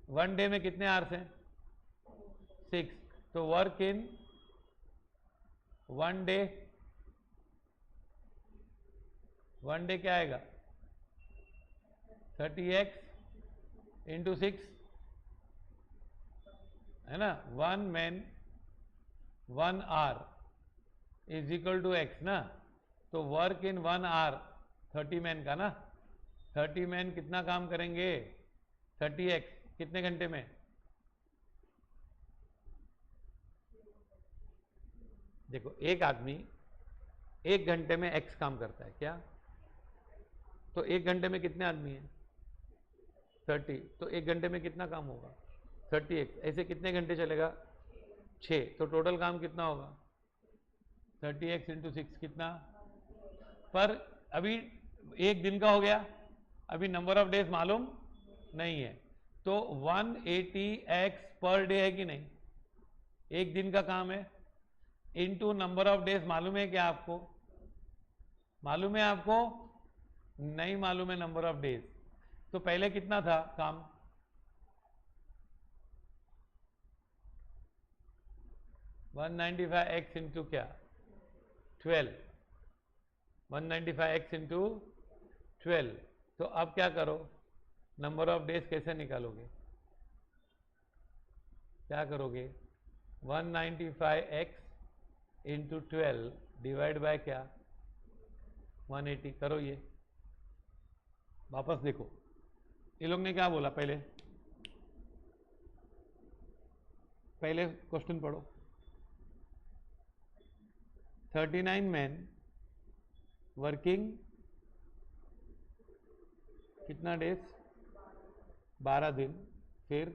वन डे में कितने आवर्स हैं 6, तो वर्क इन वन डे क्या आएगा 30x इंटू 6, है ना। 1 man 1 hour is equal to x ना। तो वर्क इन 1 आवर 30 मैन का ना, 30 मैन कितना काम करेंगे 30x कितने घंटे में, देखो एक आदमी एक घंटे में x काम करता है क्या, तो एक घंटे में कितने आदमी हैं 30, तो एक घंटे में कितना काम होगा 30x। ऐसे कितने घंटे चलेगा 6, तो टोटल काम कितना होगा 30x इंटू 6 कितना, पर अभी एक दिन का हो गया, अभी नंबर ऑफ डेज मालूम नहीं है। तो 180x पर डे है कि नहीं, एक दिन का काम है, इनटू नंबर ऑफ डेज मालूम है क्या आपको, मालूम है आपको नहीं मालूम है नंबर ऑफ डेज। तो पहले कितना था काम 195x इंटू क्या 12, 195x इंटू 12। तो अब क्या करो, नंबर ऑफ डेज कैसे निकालोगे, क्या करोगे 195x इंटू 12 डिवाइड बाय क्या 180, करो ये वापस देखो, ये लोग ने क्या बोला, पहले क्वेश्चन पढ़ो। 39 मैन वर्किंग कितना डेज 12 दिन, फिर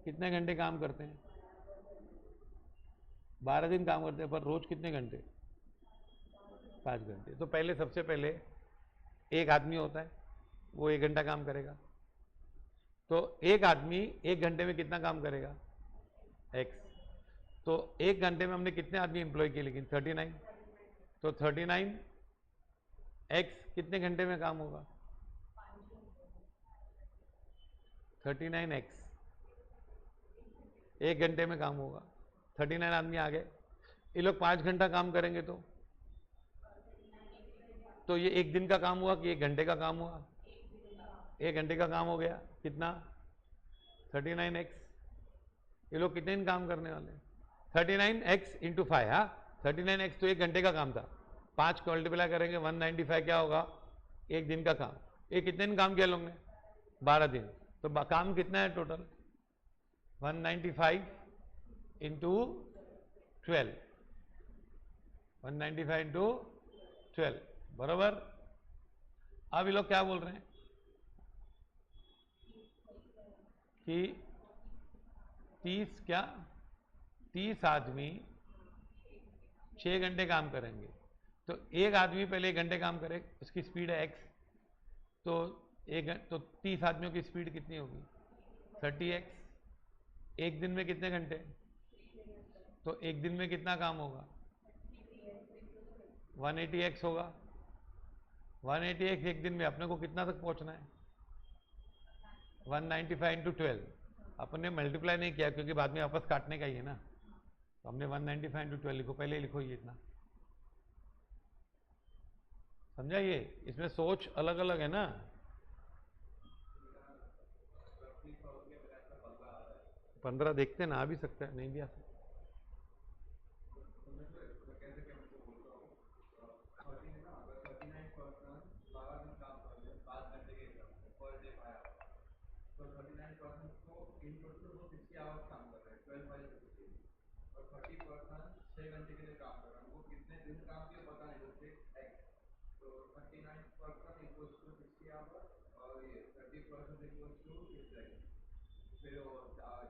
कितने घंटे काम करते हैं 12 दिन काम करते हैं, पर रोज कितने घंटे 5 घंटे। तो पहले सबसे पहले एक आदमी होता है, वो 1 घंटा काम करेगा, तो एक आदमी 1 घंटे में कितना काम करेगा x। तो 1 घंटे में हमने कितने आदमी एम्प्लॉय किए, लेकिन 39, तो 39x कितने घंटे में काम होगा 39x 1 घंटे में काम होगा, 39 आदमी आ गए, ये लोग 5 घंटा काम करेंगे, तो ये 1 दिन का काम हुआ कि 1 घंटे का काम हुआ, 1 घंटे का काम हो गया, कितना 39x। ये लोग कितने दिन काम करने वाले हैं 39x इंटू 5, हाँ 39x तो 1 घंटे का काम था, 5 को मल्टीप्लाई करेंगे 195 क्या होगा 1 दिन का काम। ये कितने दिन काम किया लोग ने 12 दिन, तो काम कितना है टोटल 195 इंटू 12, 195 इंटू 12 बराबर। अब ये लोग क्या बोल रहे हैं कि 30 आदमी 6 घंटे काम करेंगे, तो एक आदमी पहले 1 घंटे काम करे, उसकी स्पीड है x, तो 30 आदमियों की स्पीड कितनी होगी 30x। एक दिन में कितने घंटे, तो एक दिन में कितना काम होगा 180x होगा, 180x एक दिन में अपने को कितना तक पहुंचना है 195 इंटू 12, अपने मल्टीप्लाई नहीं किया क्योंकि बाद में वापस काटने का ही है ना, तो हमने 195 इंटू 12 लिखो, पहले लिखो ये इतना, समझा। ये इसमें सोच अलग अलग है ना, 15 देखते ना, आ भी सकता है नहीं भी आ सकता। 29% को इन टोटल वो 60 आवर्स काम कर रहे हैं 12 वाले और 30% 6 घंटे के लिए काम कर रहे हैं। उनको कितने दिन काम किया पता नहीं, जैसे तो 39% इक्वल्स टू 60 आवर्स और ये 30% इक्वल्स टू 6 फिर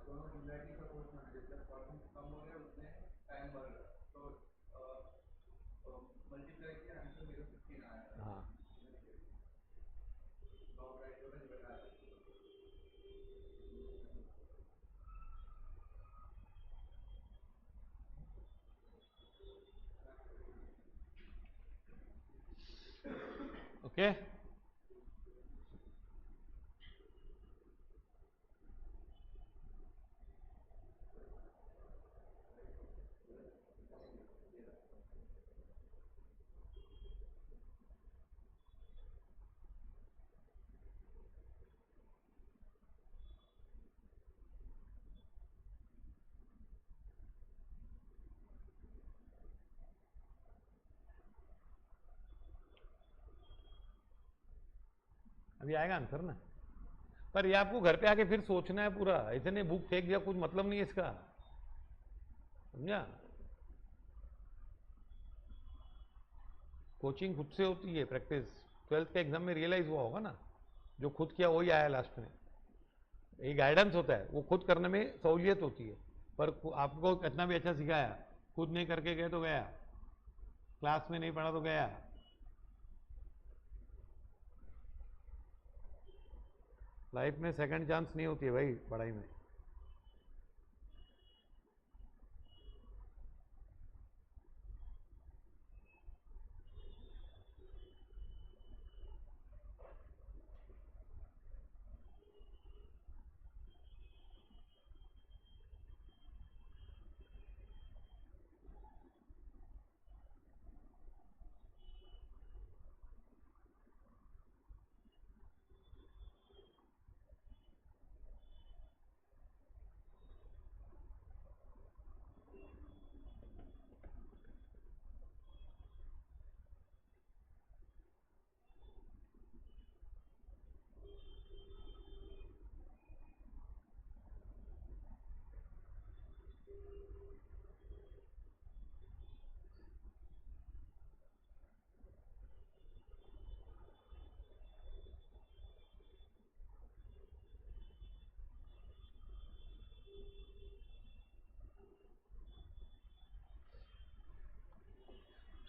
दोनों डिवाइडिंग का पोर्शन है, जितना परसेंट कम हो रहा है उतने टाइम बढ़ रहा है, तो मल्टीप्लाई किया आंसर मेरा 15 आया। हाँ लॉग राइट होगा जो बताया। ओके अभी आएगा आंसर ना, पर ये आपको घर पे आके फिर सोचना है पूरा, ऐसे नहीं बुक फेंक दिया कुछ मतलब नहीं है इसका, समझा। कोचिंग खुद से होती है, प्रैक्टिस 12th के एग्जाम में रियलाइज हुआ होगा ना, जो खुद किया वही आया लास्ट में। ये गाइडेंस होता है, वो खुद करने में सहूलियत होती है, पर आपको कितना भी अच्छा सिखाया, खुद नहीं करके गए तो गया, क्लास में नहीं पढ़ा तो गया। लाइफ में सेकंड चांस नहीं होती है भाई पढ़ाई में।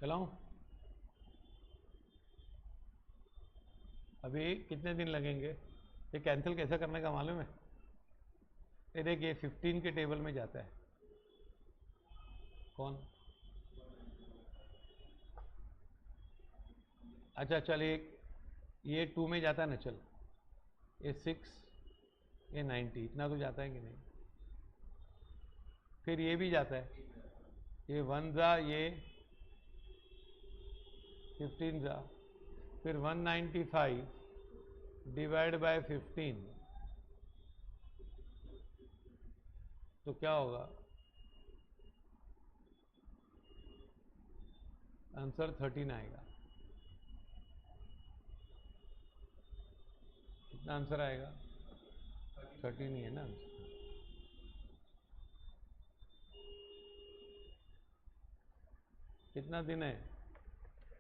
चलाऊं? अभी कितने दिन लगेंगे? ये कैंसिल कैसे करने का मालूम है? ये देखिए 15 के टेबल में जाता है कौन? अच्छा चल, ये 2 में जाता है ना, चल ये 6, ये 90, इतना तो जाता है कि नहीं? फिर ये भी जाता है, ये 1 जा, ये 15 जा, फिर 195 डिवाइड बाय 15, तो क्या होगा? आंसर 13 आएगा। कितना आंसर आएगा? 13 ही है ना आंसर। कितना दिन है?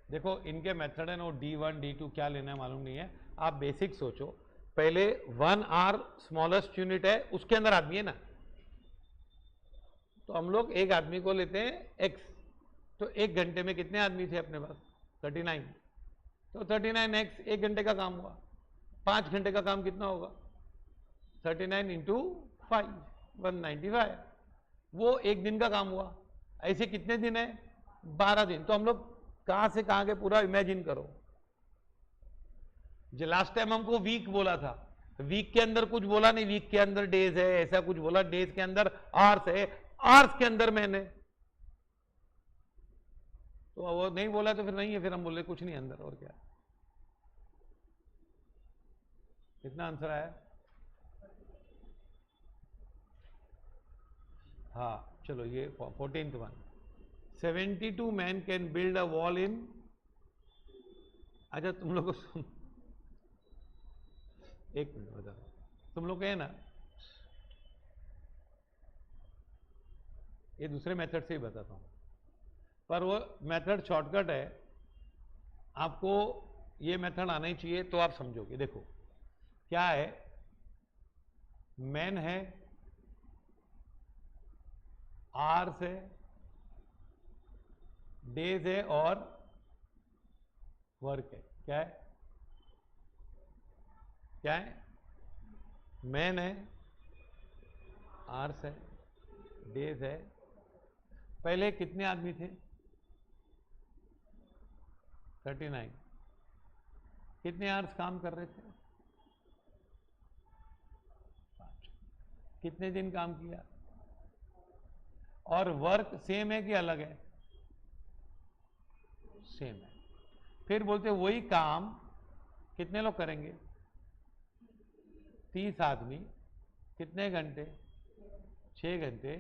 देखो इनके मेथड है ना, D1 D2 क्या लेना है मालूम नहीं है, आप बेसिक सोचो। पहले 1 आर स्मॉलेस्ट यूनिट है, उसके अंदर आदमी है ना, तो हम लोग एक आदमी को लेते हैं x, तो 1 घंटे में कितने आदमी थे अपने पास? 39, तो 39x 1 घंटे का काम हुआ। 5 घंटे का काम कितना होगा? 39 इंटू 5, 195, वो 1 दिन का काम हुआ। ऐसे कितने दिन है? 12 दिन। तो हम लोग कहां से कहां के पूरा इमेजिन करो। जो लास्ट टाइम हमको वीक बोला था, वीक के अंदर कुछ बोला नहीं, वीक के अंदर डेज है ऐसा कुछ बोला, डेज के अंदर आवर्स है, आवर्स के अंदर महीने, तो वो नहीं बोला तो फिर नहीं है, फिर हम बोले कुछ नहीं अंदर, और क्या। कितना आंसर आया? हाँ चलो, ये 14th one, 72 man can build a wall in. अच्छा तुम लोग को एक मिनट बताओ, तुम लोग है ना ये दूसरे मेथड से ही बताता हूँ, पर वो मेथड शॉर्टकट है, आपको ये मेथड आना ही चाहिए तो आप समझोगे। देखो क्या है, मैन है, आवर्स है, डेज है और वर्क है। क्या है, क्या है, मैन है, आवर्स है, डेज है। पहले कितने आदमी थे? 39। कितने आवर्स काम कर रहे थे? 5। कितने दिन काम किया? और वर्क सेम है कि अलग है? सेम है। फिर बोलते वही काम कितने लोग करेंगे? 30 आदमी। कितने घंटे? 6 घंटे।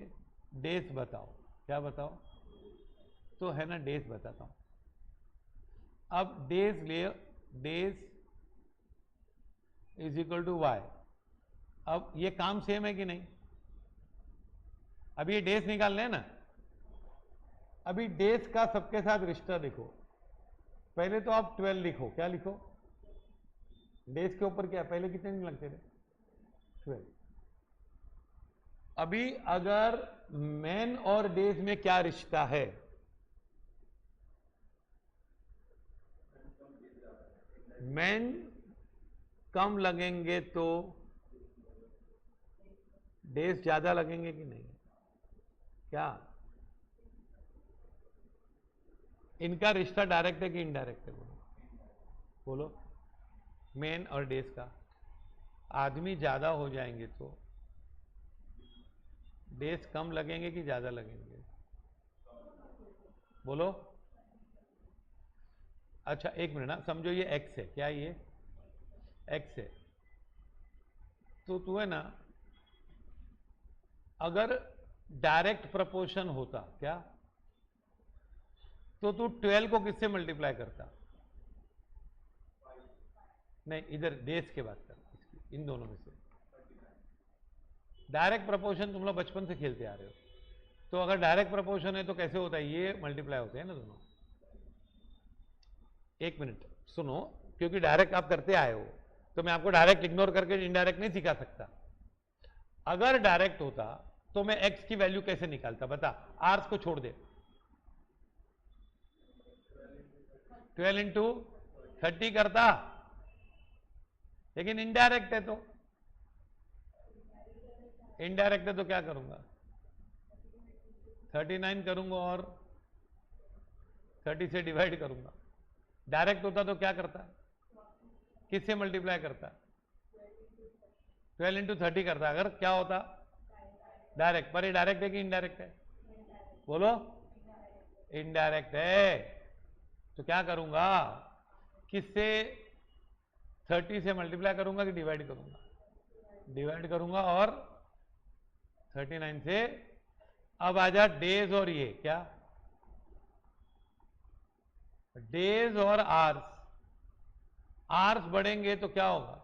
डेज बताओ, क्या बताओ? तो है ना, डेज बताता हूं। अब डेज ले, days is equal to Y. अब ये काम सेम है कि नहीं? अभी ये डेज निकालने हैं ना। अभी डेज का सबके साथ रिश्ता देखो। पहले तो आप 12 लिखो। क्या लिखो? डेज के ऊपर क्या, पहले कितने दिन लगते थे? 12। अभी अगर मैन और डेज में क्या रिश्ता है? मैन कम लगेंगे तो डेज ज्यादा लगेंगे कि नहीं? क्या इनका रिश्ता डायरेक्ट है कि इनडायरेक्ट है? बोलो मैन और डेज का। आदमी ज्यादा हो जाएंगे तो डेज कम लगेंगे कि ज्यादा लगेंगे? बोलो। अच्छा एक मिनट ना, समझो ये एक्स है। क्या ये एक्स है? तो तू है ना, अगर डायरेक्ट प्रपोर्शन होता क्या, तो तू 12 को किससे मल्टीप्लाई करता? नहीं, इधर डेज के बात कर, इन दोनों में से। डायरेक्ट प्रपोर्शन तुम लोग बचपन से खेलते आ रहे हो, तो अगर डायरेक्ट प्रपोर्शन है तो कैसे होता है? ये मल्टीप्लाई होते हैं ना दोनों। एक मिनट सुनो, क्योंकि डायरेक्ट आप करते आए हो तो मैं आपको डायरेक्ट इग्नोर करके इनडायरेक्ट नहीं सिखा सकता। अगर डायरेक्ट होता तो मैं एक्स की वैल्यू कैसे निकालता? बता। आर्स को छोड़ दे। 12 इंटू 30 करता, लेकिन इनडायरेक्ट है तो, इनडायरेक्ट है तो क्या करूंगा? 39 करूंगा और 30 से डिवाइड करूंगा। डायरेक्ट होता तो क्या करता? किससे मल्टीप्लाई करता? 12 इंटू 30 करता। अगर क्या होता? डायरेक्ट। पर ये डायरेक्ट है कि इनडायरेक्ट है? बोलो। इनडायरेक्ट है, तो क्या करूंगा? किससे 30 से मल्टीप्लाई करूंगा कि डिवाइड करूंगा? डिवाइड करूंगा और 39 से। अब आ जा डेज और ये क्या, डेज और आवर्स। आवर्स बढ़ेंगे तो क्या होगा?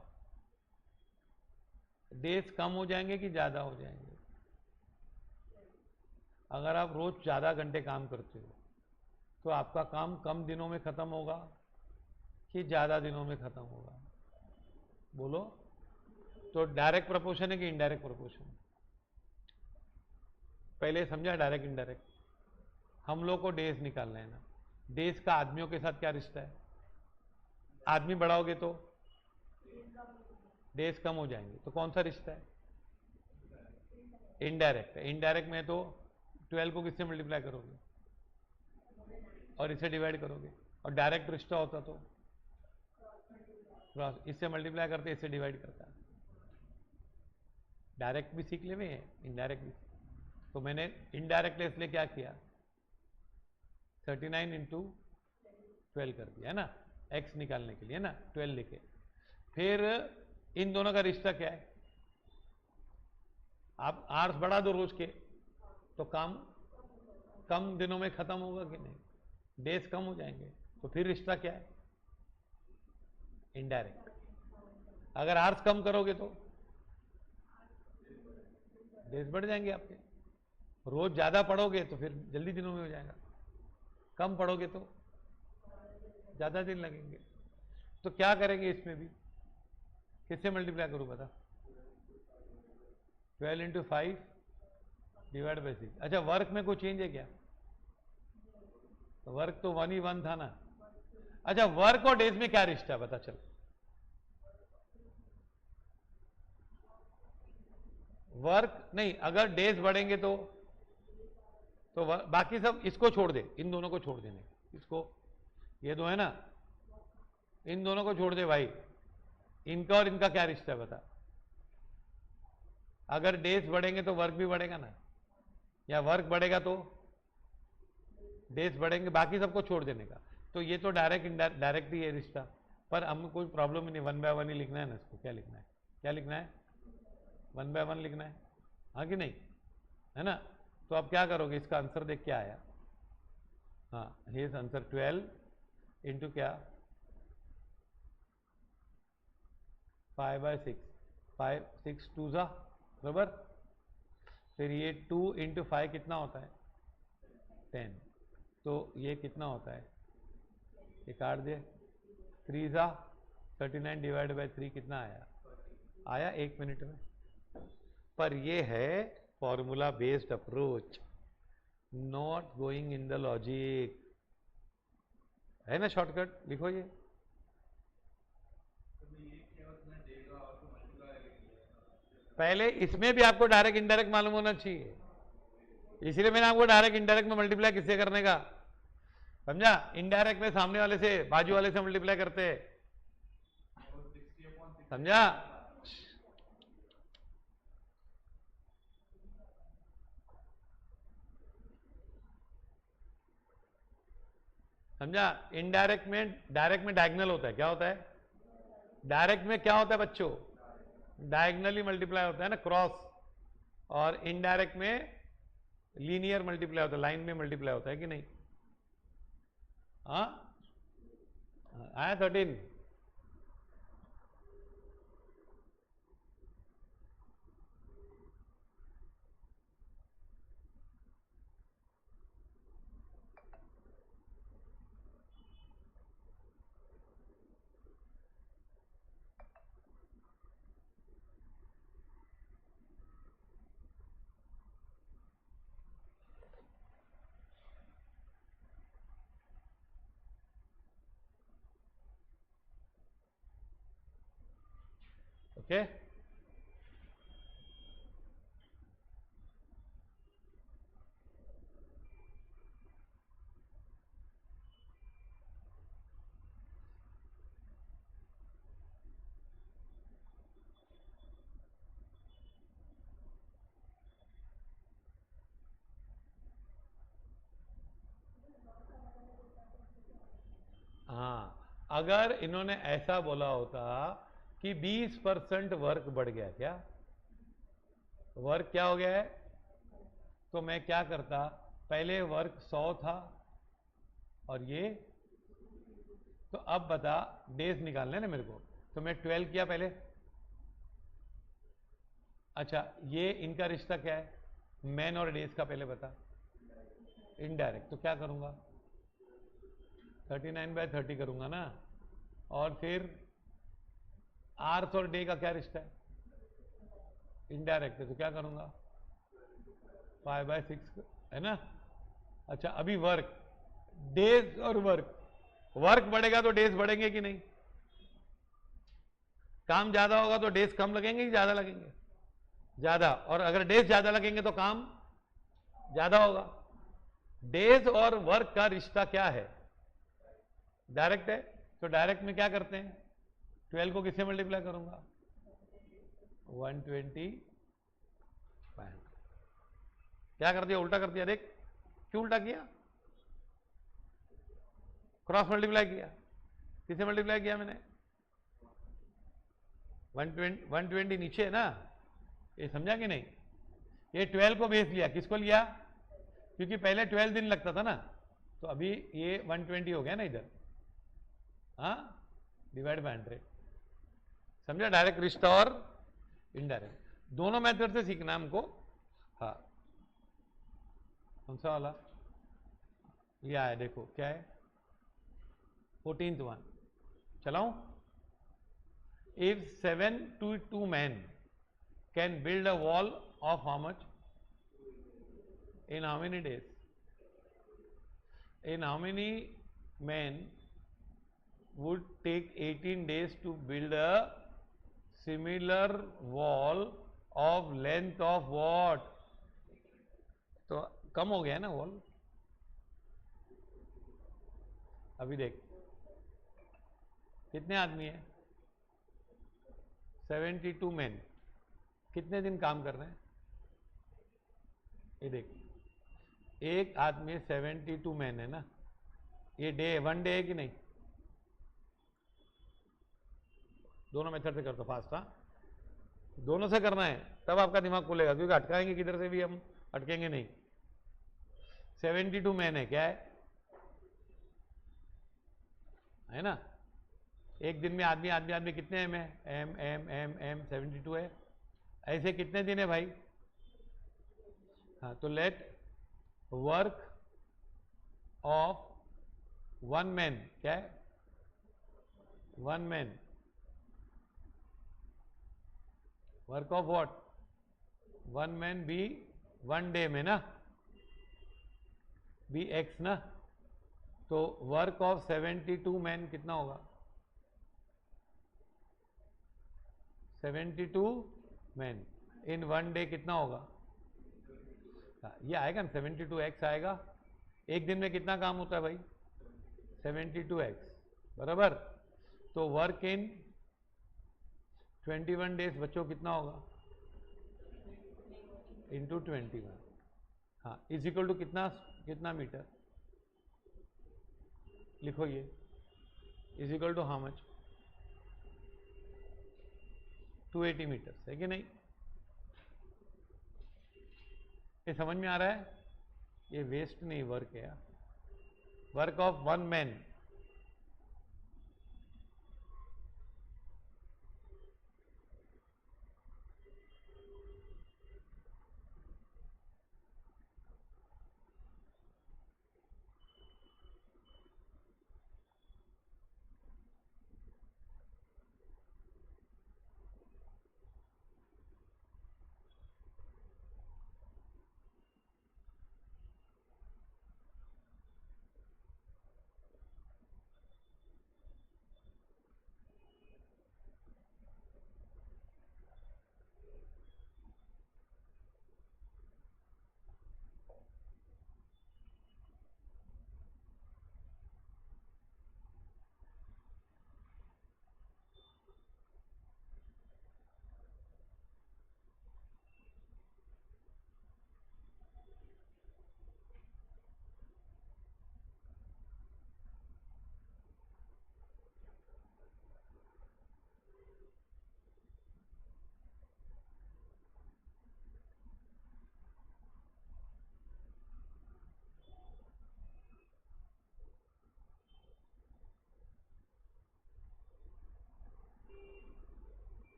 डेज कम हो जाएंगे कि ज्यादा हो जाएंगे? अगर आप रोज ज्यादा घंटे काम करते हो तो आपका काम कम दिनों में खत्म होगा कि ज्यादा दिनों में खत्म होगा? बोलो। तो डायरेक्ट प्रपोर्शन है कि इनडायरेक्ट प्रपोर्शन? पहले समझा डायरेक्ट इनडायरेक्ट। हम लोग को डेज निकालना है ना। डेज का आदमियों के साथ क्या रिश्ता है? आदमी बढ़ाओगे तो डेज कम हो जाएंगे, तो कौन सा रिश्ता है? इनडायरेक्ट है। इनडायरेक्ट में तो 12 को किससे मल्टीप्लाई करोगे और इसे डिवाइड करोगे? और डायरेक्ट रिश्ता होता तो क्रॉस, इससे मल्टीप्लाई करते, इससे डिवाइड करता। डायरेक्ट भी सीख ले हुए हैं, इनडायरेक्ट भी। तो मैंने इनडायरेक्ट इसलिए क्या किया? 39 इंटू 12 कर दिया है ना, एक्स निकालने के लिए, है ना, 12 लिखे। फिर इन दोनों का रिश्ता क्या है? आप आवर्स बढ़ा दो रोज के तो काम कम दिनों में खत्म होगा कि नहीं? डेज कम हो जाएंगे, तो फिर रिश्ता क्या है? इनडायरेक्ट। अगर आवर्स कम करोगे तो डेज बढ़ जाएंगे आपके। रोज ज्यादा पढ़ोगे तो फिर जल्दी दिनों में हो जाएगा, कम पढ़ोगे तो ज्यादा दिन लगेंगे। तो क्या करेंगे इसमें भी, किससे मल्टीप्लाई करूं बता? 12 इंटू 5 डिवाइड बाई 6। अच्छा वर्क में कोई चेंज है क्या? वर्क तो 1 ही 1 था ना। अच्छा वर्क और डेज में क्या रिश्ता है बता चल? वर्क नहीं, अगर डेज बढ़ेंगे तो बाकी सब इसको छोड़ दे, इन दोनों को छोड़ देने, इसको, ये दो है ना, इन दोनों को छोड़ दे भाई, इनका और इनका क्या रिश्ता है बता? अगर डेज बढ़ेंगे तो वर्क भी बढ़ेगा ना, या वर्क बढ़ेगा तो डेज बढ़ेंगे, बाकी सबको छोड़ देने का। तो ये तो डायरेक्ट ही है रिश्ता, पर हम कोई प्रॉब्लम ही नहीं, 1 बाय 1 ही लिखना है ना इसको। क्या लिखना है, क्या लिखना है? 1 बाय 1 लिखना है, हाँ कि नहीं, है ना? तो अब क्या करोगे, इसका आंसर देख क्या आया? हाँ हिज आंसर 12 इंटू क्या, 5 बाय 6, 5 6 2 जा बराबर। फिर ये 2 इंटू 5 कितना होता है? 10। तो ये कितना होता है, ये काट दे, 3 जा 39 डिवाइड बाई 3 कितना आया? आया 1 मिनट में। पर ये है formula based approach, not going in the logic, है ना? शॉर्टकट लिखो ये। पहले इसमें भी आपको डायरेक्ट इनडायरेक्ट मालूम होना चाहिए, इसलिए मैंने आपको डायरेक्ट इनडायरेक्ट में मल्टीप्लाई किससे करने का समझा? इनडायरेक्ट में सामने वाले से, बाजू वाले से मल्टीप्लाई करते हैं, समझा? समझा? इनडायरेक्ट में, डायरेक्ट में डायगोनल होता है, क्या होता है? डायरेक्ट में क्या होता है बच्चों? डायगोनली मल्टीप्लाई होता है ना, क्रॉस। और इनडायरेक्ट में लीनियर मल्टीप्लाई होता है, लाइन में मल्टीप्लाई होता है कि नहीं? हाँ आया 13। ओके हाँ, अगर इन्होंने ऐसा बोला होता कि 20% वर्क बढ़ गया, क्या वर्क क्या हो गया है, तो मैं क्या करता, पहले वर्क 100 था और ये, तो अब बता डेज निकालने ना मेरे को, तो मैं 12 किया पहले। अच्छा ये इनका रिश्ता क्या है, मैन और डेज का, पहले बता। इनडायरेक्ट, तो क्या करूंगा, 39/30 करूंगा ना। और फिर आर्स और डे का क्या रिश्ता है, इनडायरेक्ट है, तो क्या करूंगा, 5/6 है ना। अच्छा अभी वर्क, डेज और वर्क, वर्क बढ़ेगा तो डेज बढ़ेंगे कि नहीं? काम ज्यादा होगा तो डेज कम लगेंगे कि ज्यादा लगेंगे? ज्यादा। और अगर डेज ज्यादा लगेंगे तो काम ज्यादा होगा। डेज और वर्क का रिश्ता क्या है, डायरेक्ट है। तो डायरेक्ट में क्या करते हैं, 12 को किससे मल्टीप्लाई करूंगा, 120। क्या कर दिया, उल्टा कर दिया, देख क्यों उल्टा किया, क्रॉस मल्टीप्लाई किया, किससे मल्टीप्लाई किया मैंने, 120 नीचे है ना, ये समझा कि नहीं? ये 12 को बेस लिया, किसको लिया, क्योंकि पहले 12 दिन लगता था ना, तो अभी ये 120 हो गया ना इधर, हाँ, डिवाइड बाय 100। समझा डायरेक्ट रिश्ता और इनडायरेक्ट, दोनों मेथड से सीखना हमको। हाँ कौन सा वाला? ये आया, देखो क्या है, 14th वन। चलाऊं? If 7 to 2 men can build a wall of how much? In how many days? In how many men would take 18 days to build a similar wall of length of what? तो कम हो गया ना wall. अभी देख कितने आदमी है? 72 man. कितने दिन काम कर रहे हैं? ये देख, एक आदमी 72 मैन है ना, ये डे 1 डे है कि नहीं? दोनों मेथड से कर दो फास्ट। हाँ, दोनों से करना है तब आपका दिमाग खुलेगा, क्योंकि अटकाएंगे किधर से भी हम, अटकेंगे नहीं। 72 मैन है, क्या है ना? एक दिन में आदमी आदमी आदमी कितने एम है? एम एम एम एम 72 है। ऐसे कितने दिन है भाई? हाँ, तो लेट वर्क ऑफ 1 मैन, क्या है? 1 man work of what? 1 man B 1 day में ना, बी एक्स ना, तो वर्क ऑफ 72 मैन कितना होगा? 72 मैन इन 1 डे कितना होगा? ये आएगा ना, 72x आएगा। एक दिन में कितना काम होता है भाई? 72x, बराबर। तो वर्क इन 21 डेज बच्चों कितना होगा? इंटू 21। हाँ, इज इक्वल टू कितना, कितना मीटर? लिखो ये, is equal to how much? 280 metre, है कि नहीं? ये समझ में आ रहा है? ये वेस्ट नहीं वर्क है यार, वर्क ऑफ 1 मैन।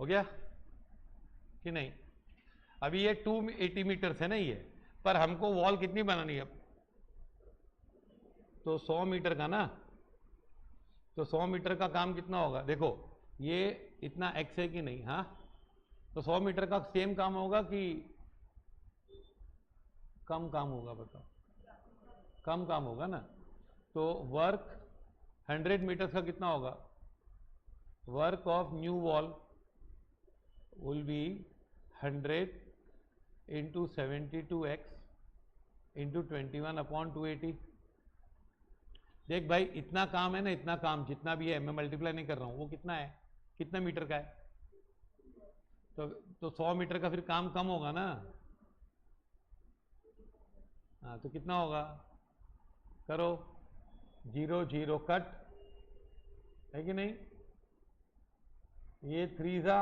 हो गया कि नहीं? अभी ये 280 मीटर्स है ना ये, पर हमको वॉल कितनी बनानी है अब? तो 100 मीटर का ना, तो 100 मीटर का काम कितना होगा? देखो ये इतना एक्स है कि नहीं? हाँ, तो 100 मीटर का सेम काम होगा कि कम काम होगा? बताओ, कम काम होगा ना। तो वर्क 100 मीटर्स का कितना होगा? Work of new wall will be 100 into 72x into 21/280। देख भाई, इतना काम है ना, इतना काम जितना भी है, मैं मल्टीप्लाई नहीं कर रहा हूं, वो कितना है, कितना मीटर का है? तो 100 मीटर का फिर काम कम होगा ना। हाँ, तो कितना होगा? करो, 0 0 कट, है कि नहीं? ये 3 ज़ा,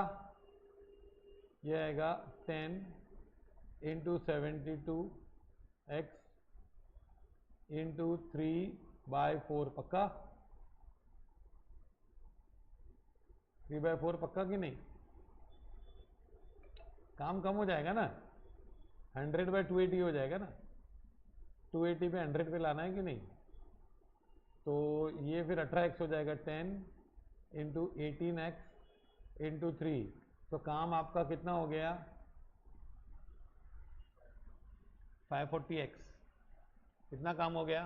ये आएगा 10 इंटू 72x इंटू 3/4, पक्का? 3/4 पक्का कि नहीं? काम कम हो जाएगा ना, 100/280 हो जाएगा ना, 280 पे 100 पे लाना है कि नहीं? तो ये फिर 18x हो जाएगा, 10 इंटू 18x इंटू 3। तो काम आपका कितना हो गया? 540x। कितना काम हो गया?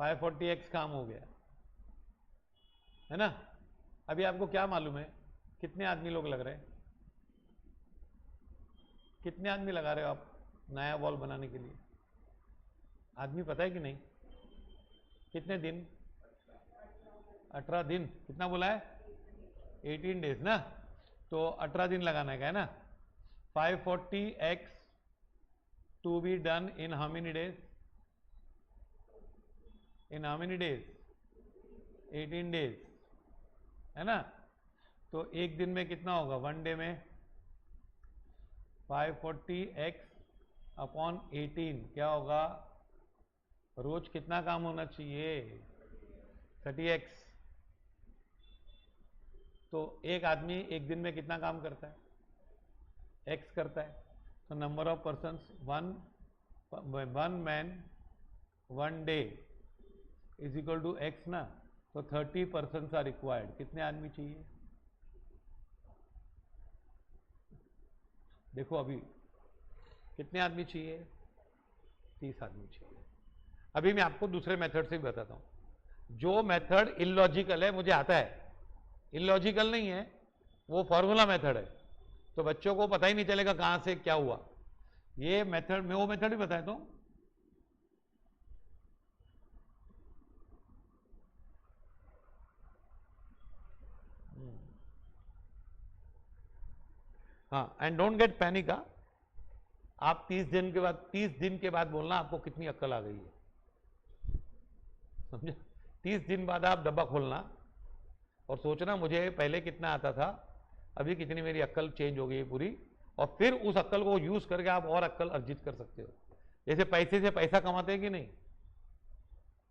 540x काम हो गया, है ना? अभी आपको क्या मालूम है कितने आदमी लोग लग रहे हैं? कितने आदमी लगा रहे हो आप नया वॉल बनाने के लिए? आदमी पता है कि नहीं? कितने दिन? 18 दिन। कितना बोला है? 18 डेज ना। तो 18 दिन लगाना है ना। 540x to be done in how many days? In how many days? 18 days, है ना? तो एक दिन में कितना होगा? 1 डे में 540x अपॉन 18 क्या होगा? रोज कितना काम होना चाहिए? 30x। तो एक आदमी एक दिन में कितना काम करता है? x करता है। तो number of persons, one man 1 day is equal to x ना। तो 30 पर्सन्स आर रिक्वायर्ड। कितने आदमी चाहिए? देखो अभी कितने आदमी चाहिए? 30 आदमी चाहिए। अभी मैं आपको दूसरे मेथड से भी बताता हूं। जो मेथड इलॉजिकल है, मुझे आता है, इलॉजिकल नहीं है, वो फॉर्मूला मेथड है, तो बच्चों को पता ही नहीं चलेगा कहां से क्या हुआ। ये मेथड, मैं वो मेथड भी बताता हूं। हाँ, एंड डोंट गेट पैनिक। आप 30 दिन के बाद बोलना आपको कितनी अक्ल आ गई है, समझे? 30 दिन बाद आप डब्बा खोलना और सोचना मुझे पहले कितना आता था, अभी कितनी मेरी अक्ल चेंज हो गई है पूरी, और फिर उस अक्ल को यूज करके आप और अक्ल अर्जित कर सकते हो। जैसे पैसे से पैसा कमाते हैं कि नहीं?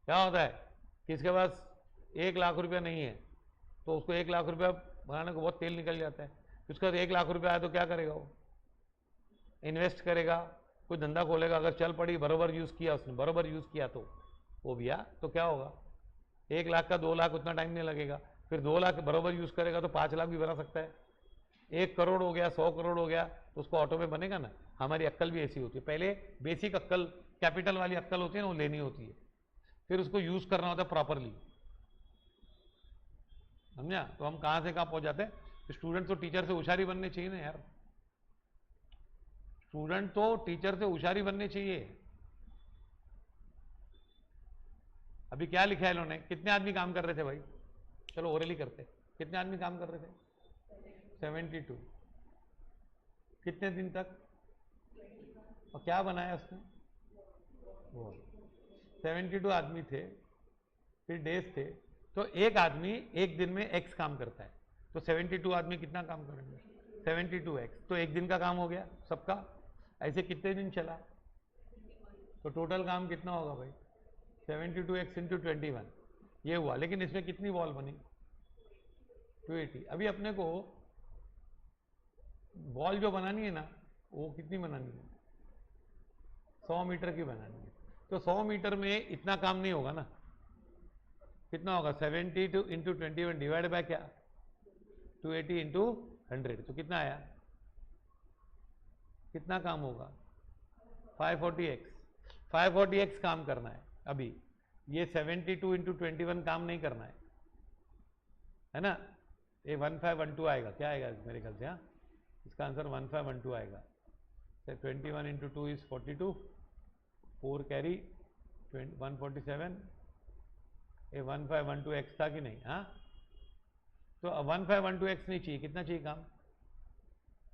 क्या होता है, किसके पास 1 लाख रुपया नहीं है तो उसको 1 लाख रुपया बनाने को बहुत तेल निकल जाता है। उसके बाद 1 लाख रुपया आया तो क्या करेगा वो? इन्वेस्ट करेगा, कोई धंधा खोलेगा। अगर चल पड़ी, बरोबर यूज किया उसने, बरोबर यूज किया तो वो भी तो क्या होगा? 1 लाख का 2 लाख उतना टाइम नहीं लगेगा। फिर 2 लाख बरोबर यूज करेगा तो 5 लाख भी बना सकता है। 1 करोड़ हो गया, 100 करोड़ हो गया, तो उसको ऑटो में बनेगा ना। हमारी अक्ल भी ऐसी होती है, पहले बेसिक अक्ल, कैपिटल वाली अक्ल होती है ना, वो लेनी होती है, फिर उसको यूज करना होता है प्रॉपरली, समझा? तो हम कहां से कहां पहुंच जाते हैं। स्टूडेंट तो टीचर से होशियारी बनने चाहिए ना यार, स्टूडेंट तो टीचर से होशियारी बनने चाहिए। अभी क्या लिखा है इन्होंने? कितने आदमी काम कर रहे थे भाई? चलो ओरली करते। कितने आदमी काम कर रहे थे? 72। कितने दिन तक? और क्या बनाया उसने? वो 72 आदमी थे, फिर डेज थे। तो एक आदमी एक दिन में x काम करता है, तो 72 आदमी कितना काम करेंगे? 72x। तो एक दिन का काम हो गया सबका। ऐसे कितने दिन चला? तो टोटल काम कितना होगा भाई? 72x इंटू 21 ये हुआ। लेकिन इसमें कितनी वॉल बनी? 280। अभी अपने को बॉल जो बनानी है ना, वो कितनी बनानी है? 100 मीटर की बनानी है। तो 100 मीटर में इतना काम नहीं होगा ना। कितना होगा? 70 टू इंटू 21 डिवाइड बाय क्या? 280 इंटू 100। तो कितना आया? कितना काम होगा? 540x। 540x काम करना है अभी। ये 72 इंटू 21 काम नहीं करना है ना? ये 1512 आएगा। क्या आएगा मेरे ख्याल से? हाँ, इसका आंसर 1512 आएगा। 21 इंटू 2 इज 42, 4 कैरी 147। ये 1512x था कि नहीं? हाँ, तो 1512x नहीं चाहिए। कितना चाहिए काम?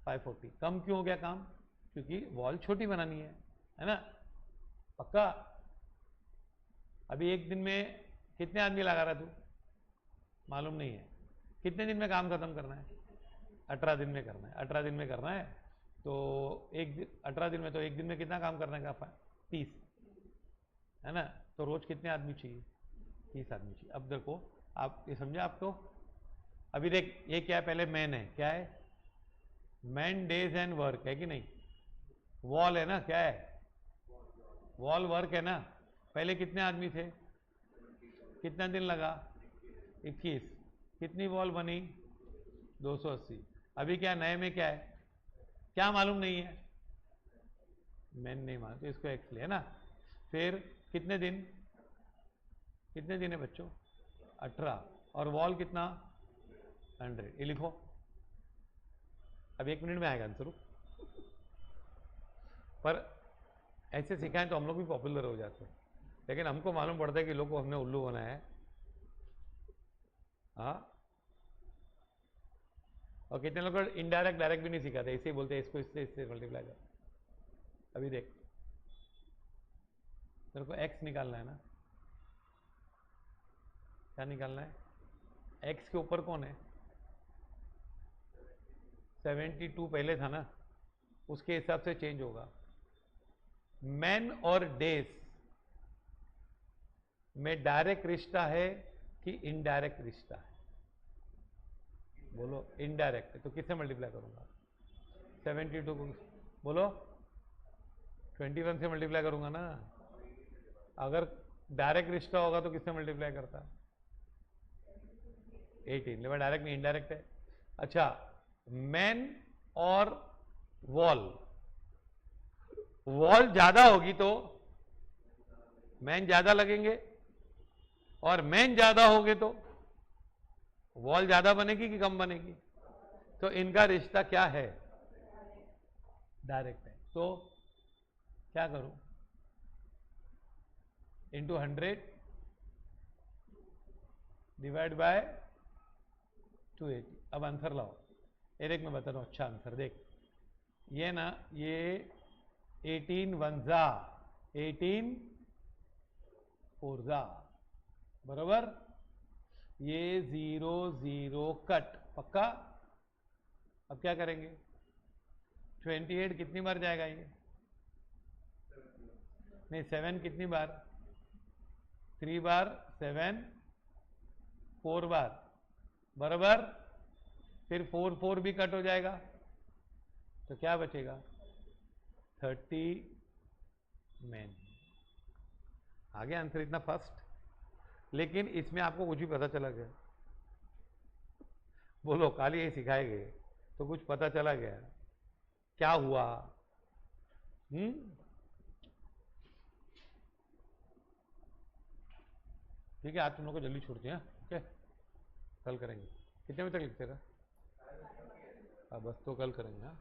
540। कम क्यों हो गया काम? क्योंकि वॉल छोटी बनानी है ना? पक्का? अभी एक दिन में कितने आदमी लगा रहा तू? मालूम नहीं है। कितने दिन में काम खत्म करना है? 18 दिन में करना है। 18 दिन में करना है तो 18 दिन में, तो एक दिन में कितना काम करने का? 30, है ना? तो रोज कितने आदमी चाहिए? 30 आदमी चाहिए। अब देखो, आप ये समझे? आप तो अभी देख, ये क्या है? पहले मैन है। क्या है? मैन, डेज एंड वर्क है कि नहीं? वॉल है ना? क्या है? वॉल वर्क है ना? पहले कितने आदमी थे? कितना दिन लगा? 21। कितनी वॉल बनी? 280। अभी क्या नए में क्या है? क्या मालूम नहीं है? मैन नहीं मालूम, तो इसको एक्स ले ना। फिर कितने दिन? कितने दिन है बच्चों? 18। और वॉल कितना? 100। ये लिखो। अब 1 मिनट में आएगा आंसर। पर ऐसे सिखाएं तो हम लोग भी पॉपुलर हो जाते हैं, लेकिन हमको मालूम पड़ता है कि लोग को हमने उल्लू बनाया है। हाँ, और कितने लोग इनडायरेक्ट डायरेक्ट भी नहीं सिखाते, ऐसे ही बोलते हैं इसको इससे इससे मल्टीप्लाई कर। अभी देख, तेरे को एक्स निकालना है ना? क्या निकालना है? एक्स के ऊपर कौन है? 72 पहले था ना, उसके हिसाब से चेंज होगा। मैन और डेज में डायरेक्ट रिश्ता है कि इनडायरेक्ट रिश्ता है? बोलो। इनडायरेक्ट है तो किससे मल्टीप्लाई करूंगा? 72 को बोलो 21 से मल्टीप्लाई करूंगा ना। अगर डायरेक्ट रिश्ता होगा तो किससे मल्टीप्लाई करता? 18। लेकिन डायरेक्ट नहीं, इनडायरेक्ट है। अच्छा, मैन और वॉल, वॉल ज्यादा होगी तो मैन ज्यादा लगेंगे, और मैन ज्यादा होगे तो वॉल ज्यादा बनेगी कि कम बनेगी? तो इनका रिश्ता क्या है? डायरेक्ट है। तो क्या करूं? Into 100 divide by 280। अब आंसर लाओ। ये देख, मैं बता रहा हूं अच्छा आंसर देख। ये ना, ये 18 वंजा 18 फोरजा बराबर। ये 0 0 कट। पक्का? अब क्या करेंगे? 28 कितनी बार जाएगा ये? नहीं, 7 कितनी बार? 3 बार, 7 4 बार बराबर। फिर 4 4 भी कट हो जाएगा, तो क्या बचेगा? 30 मैन। आ गया आंसर इतना फास्ट? लेकिन इसमें आपको कुछ भी पता चला गया? बोलो, खाली ये सिखाए गए तो कुछ पता चला गया? क्या हुआ? ठीक है, आज तुम लोग को जल्दी छोड़ते हैं। ओके, कल करेंगे। कितने बजे तक लिखते रहा? बस तो कल करेंगे। हाँ।